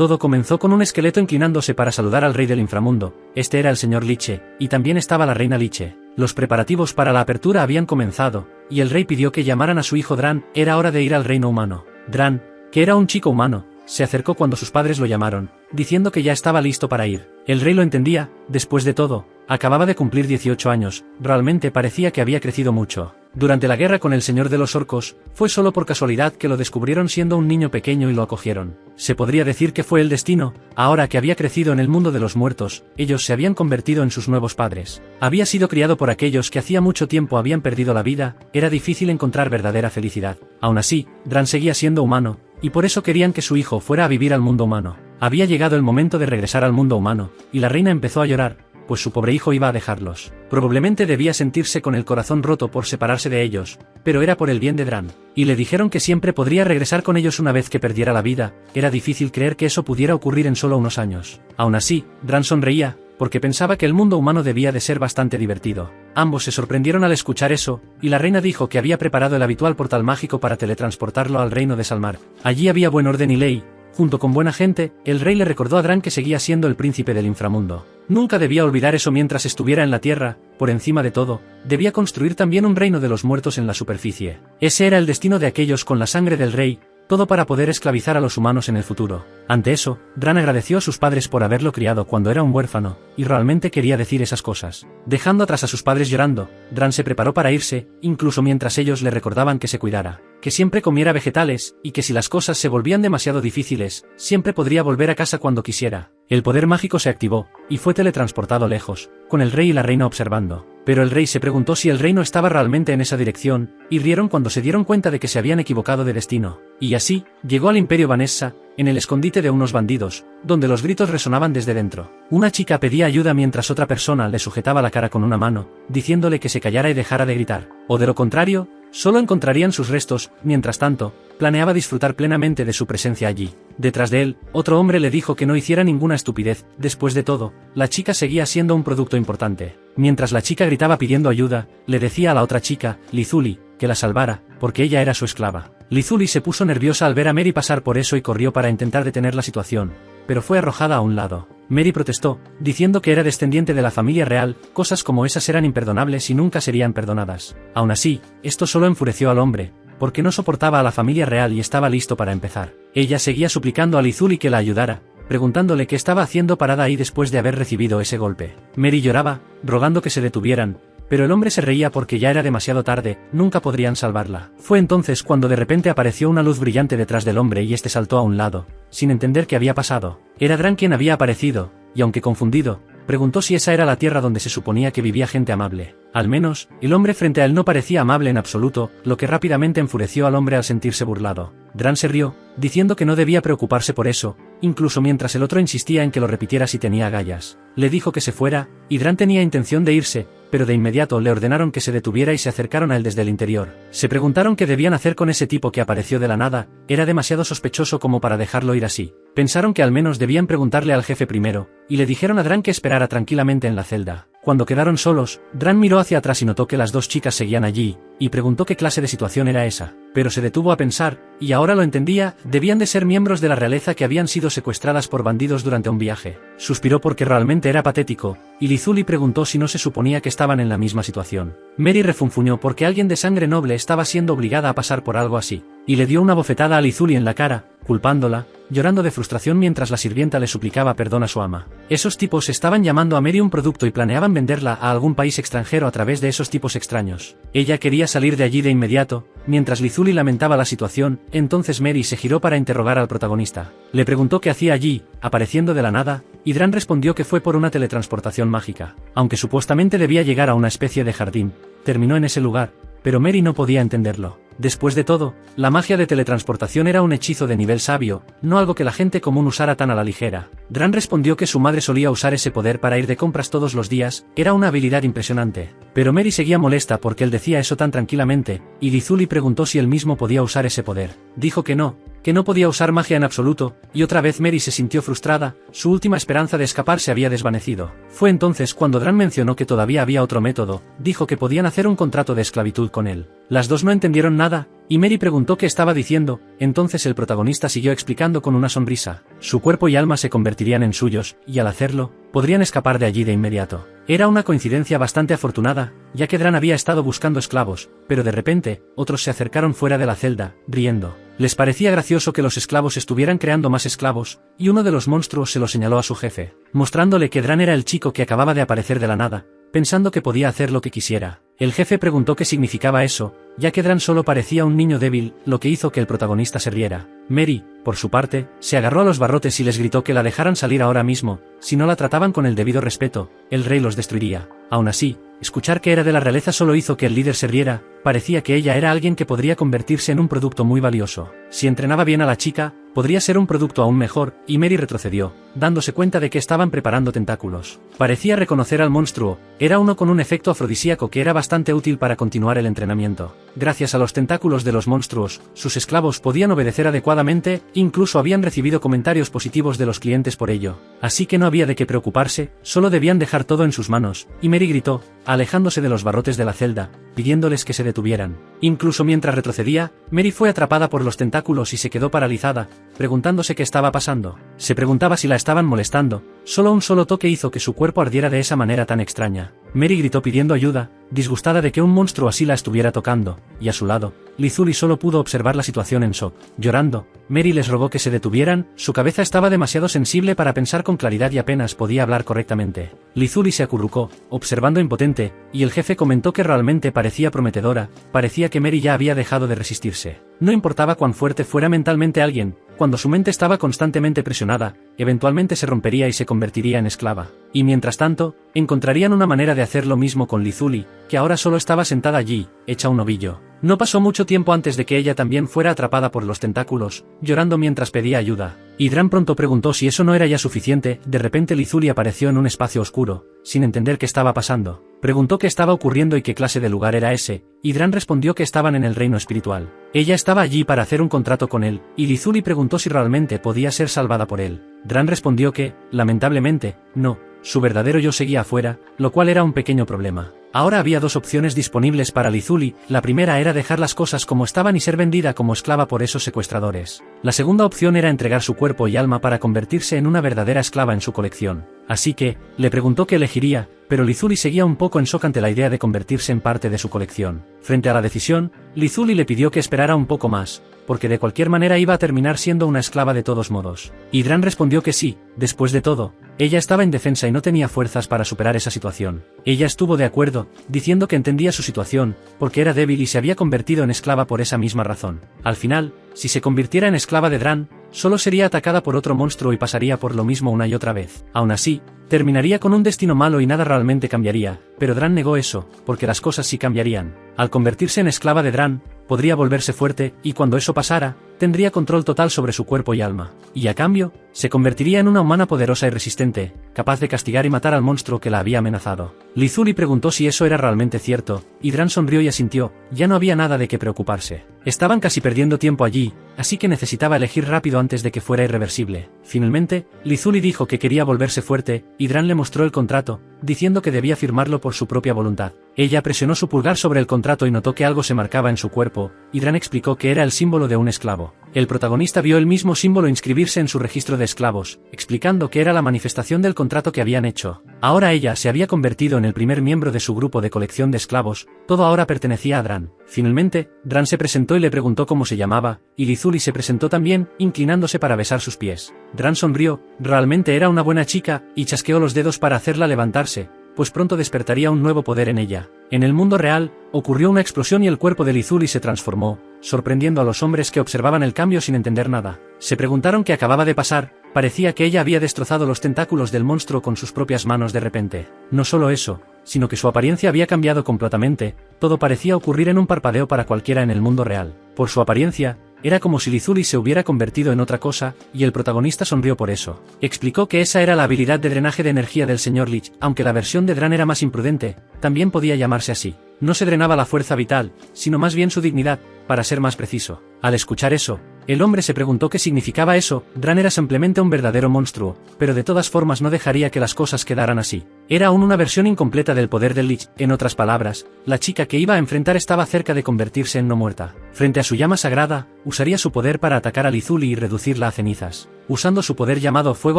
Todo comenzó con un esqueleto inclinándose para saludar al rey del inframundo. Este era el señor Liche, y también estaba la reina Liche. Los preparativos para la apertura habían comenzado, y el rey pidió que llamaran a su hijo Dran. Era hora de ir al reino humano. Dran, que era un chico humano, se acercó cuando sus padres lo llamaron, diciendo que ya estaba listo para ir. El rey lo entendía, después de todo, acababa de cumplir 18 años, realmente parecía que había crecido mucho. Durante la guerra con el señor de los orcos, fue solo por casualidad que lo descubrieron siendo un niño pequeño y lo acogieron. Se podría decir que fue el destino, ahora que había crecido en el mundo de los muertos, ellos se habían convertido en sus nuevos padres. Había sido criado por aquellos que hacía mucho tiempo habían perdido la vida, era difícil encontrar verdadera felicidad. Aún así, Dran seguía siendo humano, y por eso querían que su hijo fuera a vivir al mundo humano. Había llegado el momento de regresar al mundo humano, y la reina empezó a llorar, pues su pobre hijo iba a dejarlos. Probablemente debía sentirse con el corazón roto por separarse de ellos, pero era por el bien de Dran. Y le dijeron que siempre podría regresar con ellos una vez que perdiera la vida. Era difícil creer que eso pudiera ocurrir en solo unos años. Aún así, Dran sonreía, porque pensaba que el mundo humano debía de ser bastante divertido. Ambos se sorprendieron al escuchar eso, y la reina dijo que había preparado el habitual portal mágico para teletransportarlo al reino de Salmar. Allí había buen orden y ley. Junto con buena gente, el rey le recordó a Dran que seguía siendo el príncipe del inframundo. Nunca debía olvidar eso mientras estuviera en la tierra. Por encima de todo, debía construir también un reino de los muertos en la superficie. Ese era el destino de aquellos con la sangre del rey, todo para poder esclavizar a los humanos en el futuro. Ante eso, Dran agradeció a sus padres por haberlo criado cuando era un huérfano, y realmente quería decir esas cosas. Dejando atrás a sus padres llorando, Dran se preparó para irse, incluso mientras ellos le recordaban que se cuidara, que siempre comiera vegetales, y que si las cosas se volvían demasiado difíciles, siempre podría volver a casa cuando quisiera. El poder mágico se activó, y fue teletransportado lejos, con el rey y la reina observando. Pero el rey se preguntó si el reino estaba realmente en esa dirección, y rieron cuando se dieron cuenta de que se habían equivocado de destino. Y así, llegó al Imperio Vanessa, en el escondite de unos bandidos, donde los gritos resonaban desde dentro. Una chica pedía ayuda mientras otra persona le sujetaba la cara con una mano, diciéndole que se callara y dejara de gritar. O de lo contrario, solo encontrarían sus restos. Mientras tanto, planeaba disfrutar plenamente de su presencia allí. Detrás de él, otro hombre le dijo que no hiciera ninguna estupidez. Después de todo, la chica seguía siendo un producto importante. Mientras la chica gritaba pidiendo ayuda, le decía a la otra chica, Lizuli, que la salvara, porque ella era su esclava. Lizuli se puso nerviosa al ver a Mary pasar por eso y corrió para intentar detener la situación, pero fue arrojada a un lado. Mary protestó, diciendo que era descendiente de la familia real. Cosas como esas eran imperdonables y nunca serían perdonadas. Aún así, esto solo enfureció al hombre, porque no soportaba a la familia real y estaba listo para empezar. Ella seguía suplicando a Lizuli que la ayudara, preguntándole qué estaba haciendo parada ahí después de haber recibido ese golpe. Mary lloraba, rogando que se detuvieran, pero el hombre se reía porque ya era demasiado tarde, nunca podrían salvarla. Fue entonces cuando de repente apareció una luz brillante detrás del hombre y este saltó a un lado, sin entender qué había pasado. Era Dran quien había aparecido, y aunque confundido, preguntó si esa era la tierra donde se suponía que vivía gente amable. Al menos, el hombre frente a él no parecía amable en absoluto, lo que rápidamente enfureció al hombre al sentirse burlado. Dran se rió, diciendo que no debía preocuparse por eso, incluso mientras el otro insistía en que lo repitiera si tenía agallas. Le dijo que se fuera, y Dran tenía intención de irse, pero de inmediato le ordenaron que se detuviera y se acercaron a él desde el interior. Se preguntaron qué debían hacer con ese tipo que apareció de la nada. Era demasiado sospechoso como para dejarlo ir así. Pensaron que al menos debían preguntarle al jefe primero, y le dijeron a Dran que esperara tranquilamente en la celda. Cuando quedaron solos, Dran miró hacia atrás y notó que las dos chicas seguían allí, y preguntó qué clase de situación era esa. Pero se detuvo a pensar, y ahora lo entendía, debían de ser miembros de la realeza que habían sido secuestradas por bandidos durante un viaje. Suspiró porque realmente era patético, y Lizuli preguntó si no se suponía que estaban en la misma situación. Mary refunfuñó porque alguien de sangre noble estaba siendo obligada a pasar por algo así, y le dio una bofetada a Lizuli en la cara, culpándola, llorando de frustración mientras la sirvienta le suplicaba perdón a su ama. Esos tipos estaban llamando a Mary un producto y planeaban venderla a algún país extranjero a través de esos tipos extraños. Ella quería salir de allí de inmediato. Mientras Lizuli lamentaba la situación, entonces Mary se giró para interrogar al protagonista. Le preguntó qué hacía allí, apareciendo de la nada, y Dran respondió que fue por una teletransportación mágica. Aunque supuestamente debía llegar a una especie de jardín, terminó en ese lugar, pero Mary no podía entenderlo. Después de todo, la magia de teletransportación era un hechizo de nivel sabio, no algo que la gente común usara tan a la ligera. Dran respondió que su madre solía usar ese poder para ir de compras todos los días, era una habilidad impresionante. Pero Mary seguía molesta porque él decía eso tan tranquilamente, y Lizuli preguntó si él mismo podía usar ese poder. Dijo que no podía usar magia en absoluto, y otra vez Mary se sintió frustrada, su última esperanza de escapar se había desvanecido. Fue entonces cuando Dran mencionó que todavía había otro método, dijo que podían hacer un contrato de esclavitud con él. Las dos no entendieron nada, y Mary preguntó qué estaba diciendo. Entonces el protagonista siguió explicando con una sonrisa. Su cuerpo y alma se convertirían en suyos, y al hacerlo, podrían escapar de allí de inmediato. Era una coincidencia bastante afortunada, ya que Dran había estado buscando esclavos, pero de repente, otros se acercaron fuera de la celda, riendo. Les parecía gracioso que los esclavos estuvieran creando más esclavos, y uno de los monstruos se lo señaló a su jefe, mostrándole que Dran era el chico que acababa de aparecer de la nada, pensando que podía hacer lo que quisiera. El jefe preguntó qué significaba eso, ya que Dran solo parecía un niño débil, lo que hizo que el protagonista se riera. Mary, por su parte, se agarró a los barrotes y les gritó que la dejaran salir ahora mismo. Si no la trataban con el debido respeto, el rey los destruiría. Aún así, escuchar que era de la realeza solo hizo que el líder se riera. Parecía que ella era alguien que podría convertirse en un producto muy valioso. Si entrenaba bien a la chica, podría ser un producto aún mejor, y Mary retrocedió, dándose cuenta de que estaban preparando tentáculos. Parecía reconocer al monstruo, era uno con un efecto afrodisíaco que era bastante útil para continuar el entrenamiento. Gracias a los tentáculos de los monstruos, sus esclavos podían obedecer adecuadamente, incluso habían recibido comentarios positivos de los clientes por ello. Así que no había de qué preocuparse, solo debían dejar todo en sus manos, y Mary gritó, alejándose de los barrotes de la celda, pidiéndoles que se detuvieran. Incluso mientras retrocedía, Mary fue atrapada por los tentáculos y se quedó paralizada, preguntándose qué estaba pasando. Se preguntaba si la estaban molestando, solo un solo toque hizo que su cuerpo ardiera de esa manera tan extraña. Mary gritó pidiendo ayuda, disgustada de que un monstruo así la estuviera tocando, y a su lado, Lizuli solo pudo observar la situación en shock. Llorando, Mary les rogó que se detuvieran, su cabeza estaba demasiado sensible para pensar con claridad y apenas podía hablar correctamente. Lizuli se acurrucó, observando impotente, y el jefe comentó que realmente parecía prometedora, parecía que Mary ya había dejado de resistirse. No importaba cuán fuerte fuera mentalmente alguien, cuando su mente estaba constantemente presionada, eventualmente se rompería y se convertiría en esclava. Y mientras tanto, encontrarían una manera de hacer lo mismo con Lizuli, que ahora solo estaba sentada allí, hecha un ovillo. No pasó mucho tiempo antes de que ella también fuera atrapada por los tentáculos, llorando mientras pedía ayuda. Y Dran pronto preguntó si eso no era ya suficiente. De repente Lizuli apareció en un espacio oscuro, sin entender qué estaba pasando. Preguntó qué estaba ocurriendo y qué clase de lugar era ese, y Dran respondió que estaban en el reino espiritual. Ella estaba allí para hacer un contrato con él, y Lizuli preguntó si realmente podía ser salvada por él. Dran respondió que, lamentablemente, no. Su verdadero yo seguía afuera, lo cual era un pequeño problema. Ahora había dos opciones disponibles para Lizuli. La primera era dejar las cosas como estaban y ser vendida como esclava por esos secuestradores. La segunda opción era entregar su cuerpo y alma para convertirse en una verdadera esclava en su colección. Así que, le preguntó qué elegiría, pero Lizuli seguía un poco en shock ante la idea de convertirse en parte de su colección. Frente a la decisión, Lizuli le pidió que esperara un poco más, porque de cualquier manera iba a terminar siendo una esclava de todos modos. Y Dran respondió que sí. Después de todo, ella estaba indefensa y no tenía fuerzas para superar esa situación. Ella estuvo de acuerdo, diciendo que entendía su situación, porque era débil y se había convertido en esclava por esa misma razón. Al final, si se convirtiera en esclava de Dran, solo sería atacada por otro monstruo y pasaría por lo mismo una y otra vez. Aún así, terminaría con un destino malo y nada realmente cambiaría, pero Dran negó eso, porque las cosas sí cambiarían. Al convertirse en esclava de Dran, podría volverse fuerte, y cuando eso pasara, tendría control total sobre su cuerpo y alma. Y a cambio, se convertiría en una humana poderosa y resistente, capaz de castigar y matar al monstruo que la había amenazado. Lizuli preguntó si eso era realmente cierto, y Dran sonrió y asintió. Ya no había nada de qué preocuparse. Estaban casi perdiendo tiempo allí, así que necesitaba elegir rápido antes de que fuera irreversible. Finalmente, Lizuli dijo que quería volverse fuerte, y Dran le mostró el contrato, diciendo que debía firmarlo por su propia voluntad. Ella presionó su pulgar sobre el contrato y notó que algo se marcaba en su cuerpo, y Dran explicó que era el símbolo de un esclavo. El protagonista vio el mismo símbolo inscribirse en su registro de esclavos, explicando que era la manifestación del contrato que habían hecho. Ahora ella se había convertido en el primer miembro de su grupo de colección de esclavos, todo ahora pertenecía a Dran. Finalmente, Dran se presentó y le preguntó cómo se llamaba, y Lizuli se presentó también, inclinándose para besar sus pies. Dran sonrió, realmente era una buena chica, y chasqueó los dedos para hacerla levantarse, pues pronto despertaría un nuevo poder en ella. En el mundo real, ocurrió una explosión y el cuerpo de Lizuli se transformó, sorprendiendo a los hombres que observaban el cambio sin entender nada. Se preguntaron qué acababa de pasar. Parecía que ella había destrozado los tentáculos del monstruo con sus propias manos de repente. No solo eso, sino que su apariencia había cambiado completamente. Todo parecía ocurrir en un parpadeo para cualquiera en el mundo real. Por su apariencia, era como si Lizuli se hubiera convertido en otra cosa, y el protagonista sonrió por eso. Explicó que esa era la habilidad de drenaje de energía del Sr. Lich, aunque la versión de Dran era más imprudente, también podía llamarse así. No se drenaba la fuerza vital, sino más bien su dignidad, para ser más preciso. Al escuchar eso, El hombre se preguntó qué significaba eso. Dran era simplemente un verdadero monstruo, pero de todas formas no dejaría que las cosas quedaran así. Era aún una versión incompleta del poder del Lich. En otras palabras, la chica que iba a enfrentar estaba cerca de convertirse en no muerta. Frente a su llama sagrada, usaría su poder para atacar a Lizuli y reducirla a cenizas. Usando su poder llamado Fuego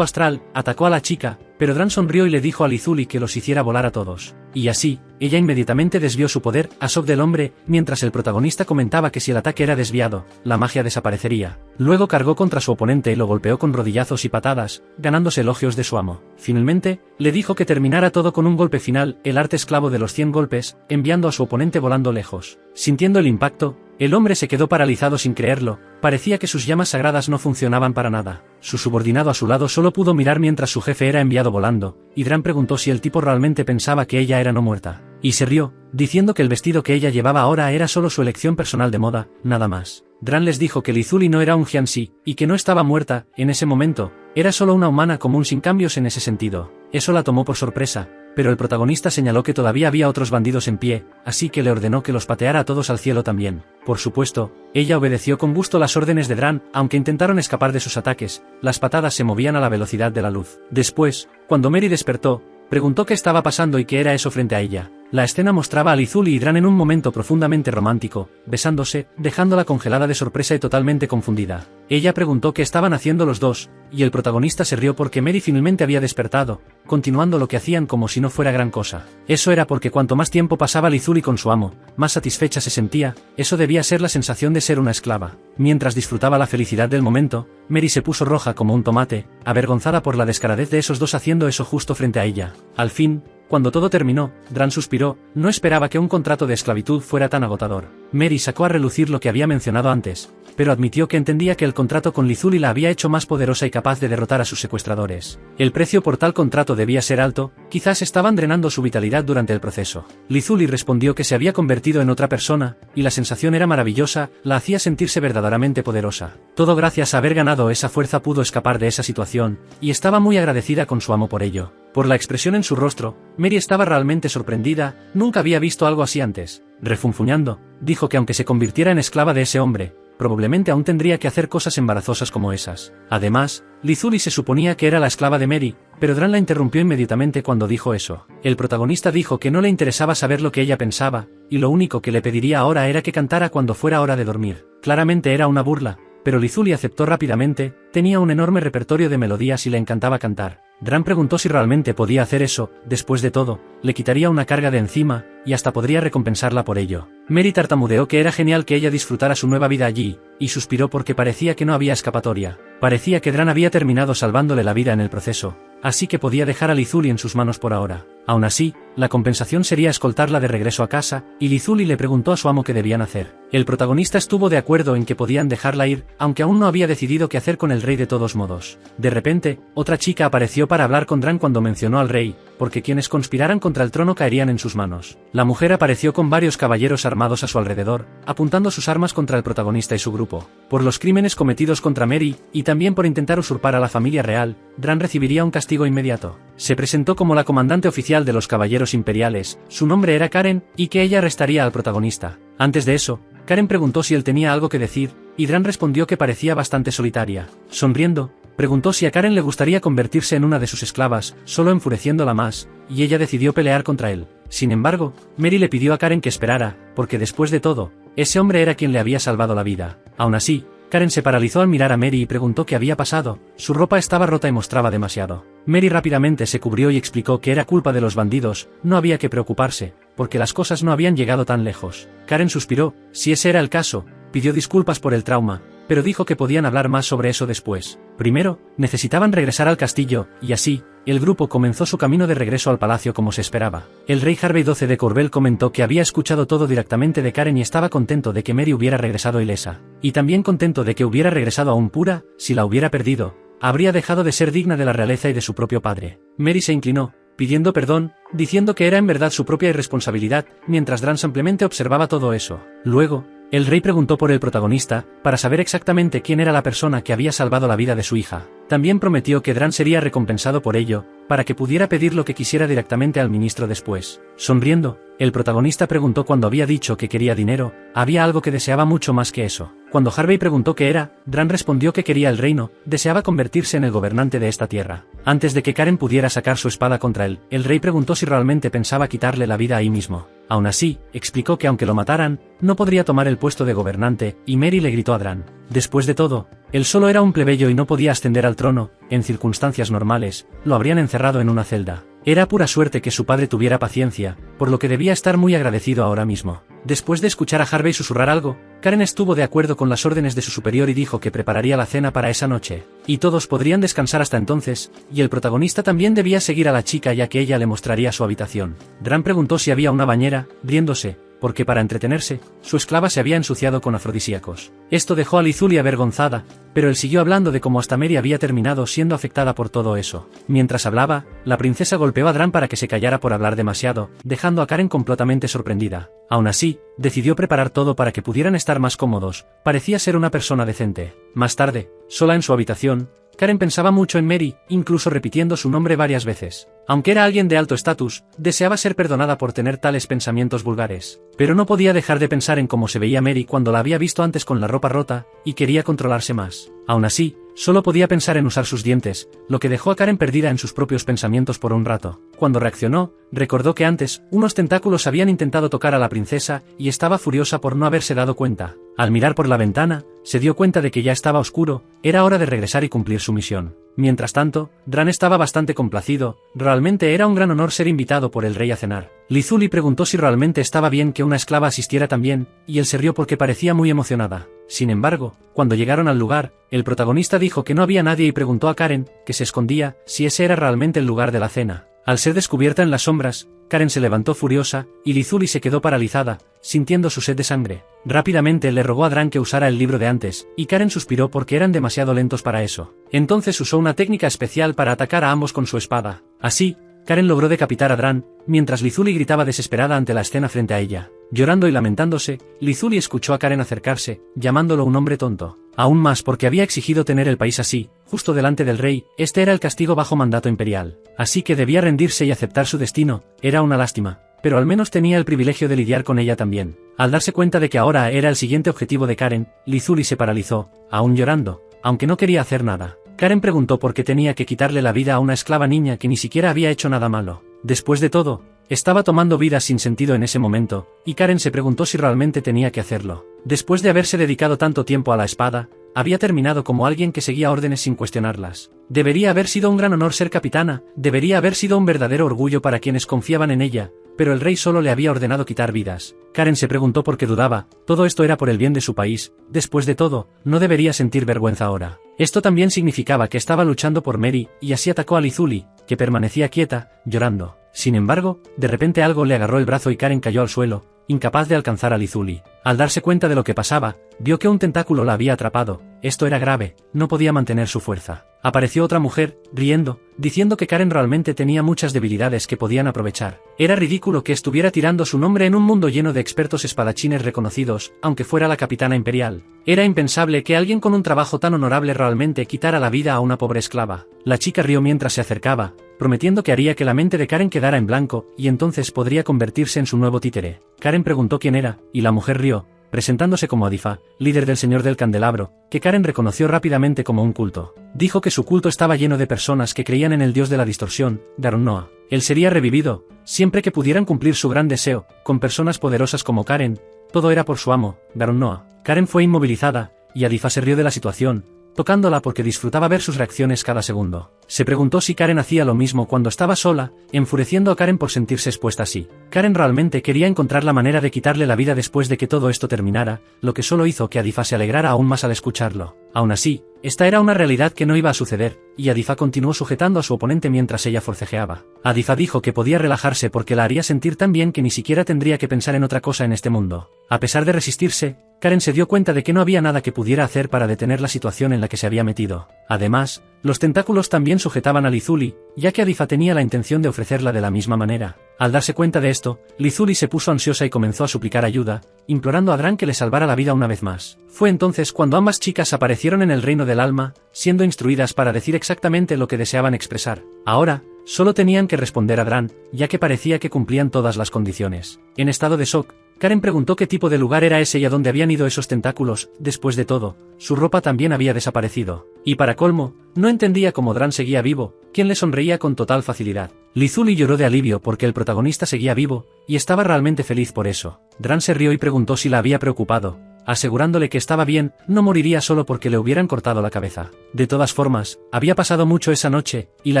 Astral, atacó a la chica, pero Dran sonrió y le dijo a Lizuli que los hiciera volar a todos. Y así, ella inmediatamente desvió su poder a Sok del hombre, mientras el protagonista comentaba que si el ataque era desviado, la magia desaparecería. Luego cargó contra su oponente y lo golpeó con rodillazos y patadas, ganándose elogios de su amo. Finalmente, le dijo que terminara todo con un golpe final, el arte esclavo de los 100 golpes, enviando a su oponente volando lejos. Sintiendo el impacto, el hombre se quedó paralizado sin creerlo. Parecía que sus llamas sagradas no funcionaban para nada. Su subordinado a su lado solo pudo mirar mientras su jefe era enviado volando, y Dran preguntó si el tipo realmente pensaba que ella era no muerta. Y se rió, diciendo que el vestido que ella llevaba ahora era solo su elección personal de moda, nada más. Dran les dijo que Lizuli no era un Jianxi, y que no estaba muerta, en ese momento, era solo una humana común sin cambios en ese sentido. Eso la tomó por sorpresa, pero el protagonista señaló que todavía había otros bandidos en pie, así que le ordenó que los pateara a todos al cielo también. Por supuesto, ella obedeció con gusto las órdenes de Dran, aunque intentaron escapar de sus ataques, las patadas se movían a la velocidad de la luz. Después, cuando Mary despertó, preguntó qué estaba pasando y qué era eso frente a ella. La escena mostraba a Lizuli y Dran en un momento profundamente romántico, besándose, dejándola congelada de sorpresa y totalmente confundida. Ella preguntó qué estaban haciendo los dos, y el protagonista se rió porque Mary finalmente había despertado, continuando lo que hacían como si no fuera gran cosa. Eso era porque cuanto más tiempo pasaba Lizuli con su amo, más satisfecha se sentía. Eso debía ser la sensación de ser una esclava. Mientras disfrutaba la felicidad del momento, Mary se puso roja como un tomate, avergonzada por la descaradez de esos dos haciendo eso justo frente a ella. Al fin, cuando todo terminó, Dran suspiró, no esperaba que un contrato de esclavitud fuera tan agotador. Mary sacó a relucir lo que había mencionado antes, pero admitió que entendía que el contrato con Lizuli la había hecho más poderosa y capaz de derrotar a sus secuestradores. El precio por tal contrato debía ser alto, quizás estaban drenando su vitalidad durante el proceso. Lizuli respondió que se había convertido en otra persona, y la sensación era maravillosa, la hacía sentirse verdaderamente poderosa. Todo gracias a haber ganado esa fuerza pudo escapar de esa situación, y estaba muy agradecida con su amo por ello. Por la expresión en su rostro, Mary estaba realmente sorprendida, nunca había visto algo así antes. Refunfuñando, dijo que aunque se convirtiera en esclava de ese hombre, probablemente aún tendría que hacer cosas embarazosas como esas. Además, Lizuli se suponía que era la esclava de Mary, pero Dran la interrumpió inmediatamente cuando dijo eso. El protagonista dijo que no le interesaba saber lo que ella pensaba, y lo único que le pediría ahora era que cantara cuando fuera hora de dormir. Claramente era una burla, pero Lizuli aceptó rápidamente, tenía un enorme repertorio de melodías y le encantaba cantar. Dran preguntó si realmente podía hacer eso, después de todo, le quitaría una carga de encima, y hasta podría recompensarla por ello. Mary tartamudeó que era genial que ella disfrutara su nueva vida allí, y suspiró porque parecía que no había escapatoria. Parecía que Dran había terminado salvándole la vida en el proceso, así que podía dejar a Lizuli en sus manos por ahora. Aún así, la compensación sería escoltarla de regreso a casa, y Lizuli le preguntó a su amo qué debían hacer. El protagonista estuvo de acuerdo en que podían dejarla ir, aunque aún no había decidido qué hacer con el rey de todos modos. De repente, otra chica apareció para hablar con Dran cuando mencionó al rey, porque quienes conspiraran contra el trono caerían en sus manos. La mujer apareció con varios caballeros armados a su alrededor, apuntando sus armas contra el protagonista y su grupo. Por los crímenes cometidos contra Mary, y también por intentar usurpar a la familia real, Dran recibiría un castigo inmediato. Se presentó como la comandante oficial de los caballeros imperiales, su nombre era Karen, y que ella arrestaría al protagonista. Antes de eso, Karen preguntó si él tenía algo que decir, y Dran respondió que parecía bastante solitaria. Sonriendo, preguntó si a Karen le gustaría convertirse en una de sus esclavas, solo enfureciéndola más, y ella decidió pelear contra él. Sin embargo, Mary le pidió a Karen que esperara, porque después de todo, ese hombre era quien le había salvado la vida. Aún así, Karen se paralizó al mirar a Mary y preguntó qué había pasado. Su ropa estaba rota y mostraba demasiado. Mary rápidamente se cubrió y explicó que era culpa de los bandidos, no había que preocuparse, porque las cosas no habían llegado tan lejos. Karen suspiró, si ese era el caso, pidió disculpas por el trauma, pero dijo que podían hablar más sobre eso después. Primero, necesitaban regresar al castillo, y así, el grupo comenzó su camino de regreso al palacio como se esperaba. El rey Harvey XII de Corvel comentó que había escuchado todo directamente de Karen y estaba contento de que Mary hubiera regresado ilesa. Y también contento de que hubiera regresado aún pura, si la hubiera perdido, habría dejado de ser digna de la realeza y de su propio padre. Mary se inclinó, pidiendo perdón, diciendo que era en verdad su propia irresponsabilidad, mientras Dran simplemente observaba todo eso. Luego, el rey preguntó por el protagonista, para saber exactamente quién era la persona que había salvado la vida de su hija. También prometió que Dran sería recompensado por ello, para que pudiera pedir lo que quisiera directamente al ministro después. Sonriendo, el protagonista preguntó cuando había dicho que quería dinero, había algo que deseaba mucho más que eso. Cuando Harvey preguntó qué era, Dran respondió que quería el reino, deseaba convertirse en el gobernante de esta tierra. Antes de que Karen pudiera sacar su espada contra él, el rey preguntó si realmente pensaba quitarle la vida ahí mismo. Aún así, explicó que aunque lo mataran, no podría tomar el puesto de gobernante, y Mary le gritó a Dran. Después de todo, él solo era un plebeyo y no podía ascender al trono. En circunstancias normales, lo habrían encerrado en una celda. Era pura suerte que su padre tuviera paciencia, por lo que debía estar muy agradecido ahora mismo. Después de escuchar a Harvey susurrar algo, Karen estuvo de acuerdo con las órdenes de su superior y dijo que prepararía la cena para esa noche. Y todos podrían descansar hasta entonces, y el protagonista también debía seguir a la chica ya que ella le mostraría su habitación. Dran preguntó si había una bañera, riéndose, porque para entretenerse, su esclava se había ensuciado con afrodisíacos. Esto dejó a Lizuli avergonzada, pero él siguió hablando de cómo hasta Mary había terminado siendo afectada por todo eso. Mientras hablaba, la princesa golpeó a Dran para que se callara por hablar demasiado, dejando a Karen completamente sorprendida. Aún así, decidió preparar todo para que pudieran estar más cómodos. Parecía ser una persona decente. Más tarde, sola en su habitación, Karen pensaba mucho en Mary, incluso repitiendo su nombre varias veces. Aunque era alguien de alto estatus, deseaba ser perdonada por tener tales pensamientos vulgares. Pero no podía dejar de pensar en cómo se veía Mary cuando la había visto antes con la ropa rota, y quería controlarse más. Aún así, solo podía pensar en usar sus dientes, lo que dejó a Karen perdida en sus propios pensamientos por un rato. Cuando reaccionó, recordó que antes, unos tentáculos habían intentado tocar a la princesa, y estaba furiosa por no haberse dado cuenta. Al mirar por la ventana, se dio cuenta de que ya estaba oscuro, era hora de regresar y cumplir su misión. Mientras tanto, Dran estaba bastante complacido, realmente era un gran honor ser invitado por el rey a cenar. Lizuli preguntó si realmente estaba bien que una esclava asistiera también, y él se rió porque parecía muy emocionada. Sin embargo, cuando llegaron al lugar, el protagonista dijo que no había nadie y preguntó a Karen, que se escondía, si ese era realmente el lugar de la cena. Al ser descubierta en las sombras, Karen se levantó furiosa, y Lizuli se quedó paralizada, sintiendo su sed de sangre. Rápidamente le rogó a Dran que usara el libro de antes, y Karen suspiró porque eran demasiado lentos para eso. Entonces usó una técnica especial para atacar a ambos con su espada. Así, Karen logró decapitar a Dran, mientras Lizuli gritaba desesperada ante la escena frente a ella. Llorando y lamentándose, Lizuli escuchó a Karen acercarse, llamándolo un hombre tonto. Aún más porque había exigido tener el país así, justo delante del rey, este era el castigo bajo mandato imperial. Así que debía rendirse y aceptar su destino, era una lástima, pero al menos tenía el privilegio de lidiar con ella también. Al darse cuenta de que ahora era el siguiente objetivo de Karen, Lizuli se paralizó, aún llorando, aunque no quería hacer nada. Karen preguntó por qué tenía que quitarle la vida a una esclava niña que ni siquiera había hecho nada malo. Después de todo, estaba tomando vidas sin sentido en ese momento, y Karen se preguntó si realmente tenía que hacerlo. Después de haberse dedicado tanto tiempo a la espada, había terminado como alguien que seguía órdenes sin cuestionarlas. Debería haber sido un gran honor ser capitana, debería haber sido un verdadero orgullo para quienes confiaban en ella, pero el rey solo le había ordenado quitar vidas. Karen se preguntó por qué dudaba, todo esto era por el bien de su país, después de todo, no debería sentir vergüenza ahora. Esto también significaba que estaba luchando por Mary, y así atacó a Lizuli, que permanecía quieta, llorando. Sin embargo, de repente algo le agarró el brazo y Karen cayó al suelo, incapaz de alcanzar a Lizuli. Al darse cuenta de lo que pasaba, vio que un tentáculo la había atrapado. Esto era grave, no podía mantener su fuerza. Apareció otra mujer, riendo, diciendo que Karen realmente tenía muchas debilidades que podían aprovechar. Era ridículo que estuviera tirando su nombre en un mundo lleno de expertos espadachines reconocidos, aunque fuera la capitana imperial. Era impensable que alguien con un trabajo tan honorable realmente quitara la vida a una pobre esclava. La chica rió mientras se acercaba, prometiendo que haría que la mente de Karen quedara en blanco, y entonces podría convertirse en su nuevo títere. Karen preguntó quién era, y la mujer rió, presentándose como Adifa, líder del Señor del Candelabro, que Karen reconoció rápidamente como un culto. Dijo que su culto estaba lleno de personas que creían en el dios de la distorsión, Darun Noah. Él sería revivido, siempre que pudieran cumplir su gran deseo, con personas poderosas como Karen. Todo era por su amo, Darun Noah. Karen fue inmovilizada, y Adifa se rió de la situación, tocándola porque disfrutaba ver sus reacciones cada segundo. Se preguntó si Karen hacía lo mismo cuando estaba sola, enfureciendo a Karen por sentirse expuesta así. Karen realmente quería encontrar la manera de quitarle la vida después de que todo esto terminara, lo que solo hizo que Adifa se alegrara aún más al escucharlo. Aún así, esta era una realidad que no iba a suceder, y Adifa continuó sujetando a su oponente mientras ella forcejeaba. Adifa dijo que podía relajarse porque la haría sentir tan bien que ni siquiera tendría que pensar en otra cosa en este mundo. A pesar de resistirse, Karen se dio cuenta de que no había nada que pudiera hacer para detener la situación en la que se había metido. Además, los tentáculos también sujetaban a Lizuli, ya que Adifa tenía la intención de ofrecerla de la misma manera. Al darse cuenta de esto, Lizuli se puso ansiosa y comenzó a suplicar ayuda, implorando a Dran que le salvara la vida una vez más. Fue entonces cuando ambas chicas aparecieron en el reino del alma, siendo instruidas para decir exactamente lo que deseaban expresar. Ahora, solo tenían que responder a Dran, ya que parecía que cumplían todas las condiciones. En estado de shock, Karen preguntó qué tipo de lugar era ese y a dónde habían ido esos tentáculos. Después de todo, su ropa también había desaparecido. Y para colmo, no entendía cómo Dran seguía vivo, quien le sonreía con total facilidad. Lizuli lloró de alivio porque el protagonista seguía vivo, y estaba realmente feliz por eso. Dran se rió y preguntó si la había preocupado, asegurándole que estaba bien, no moriría solo porque le hubieran cortado la cabeza. De todas formas, había pasado mucho esa noche, y la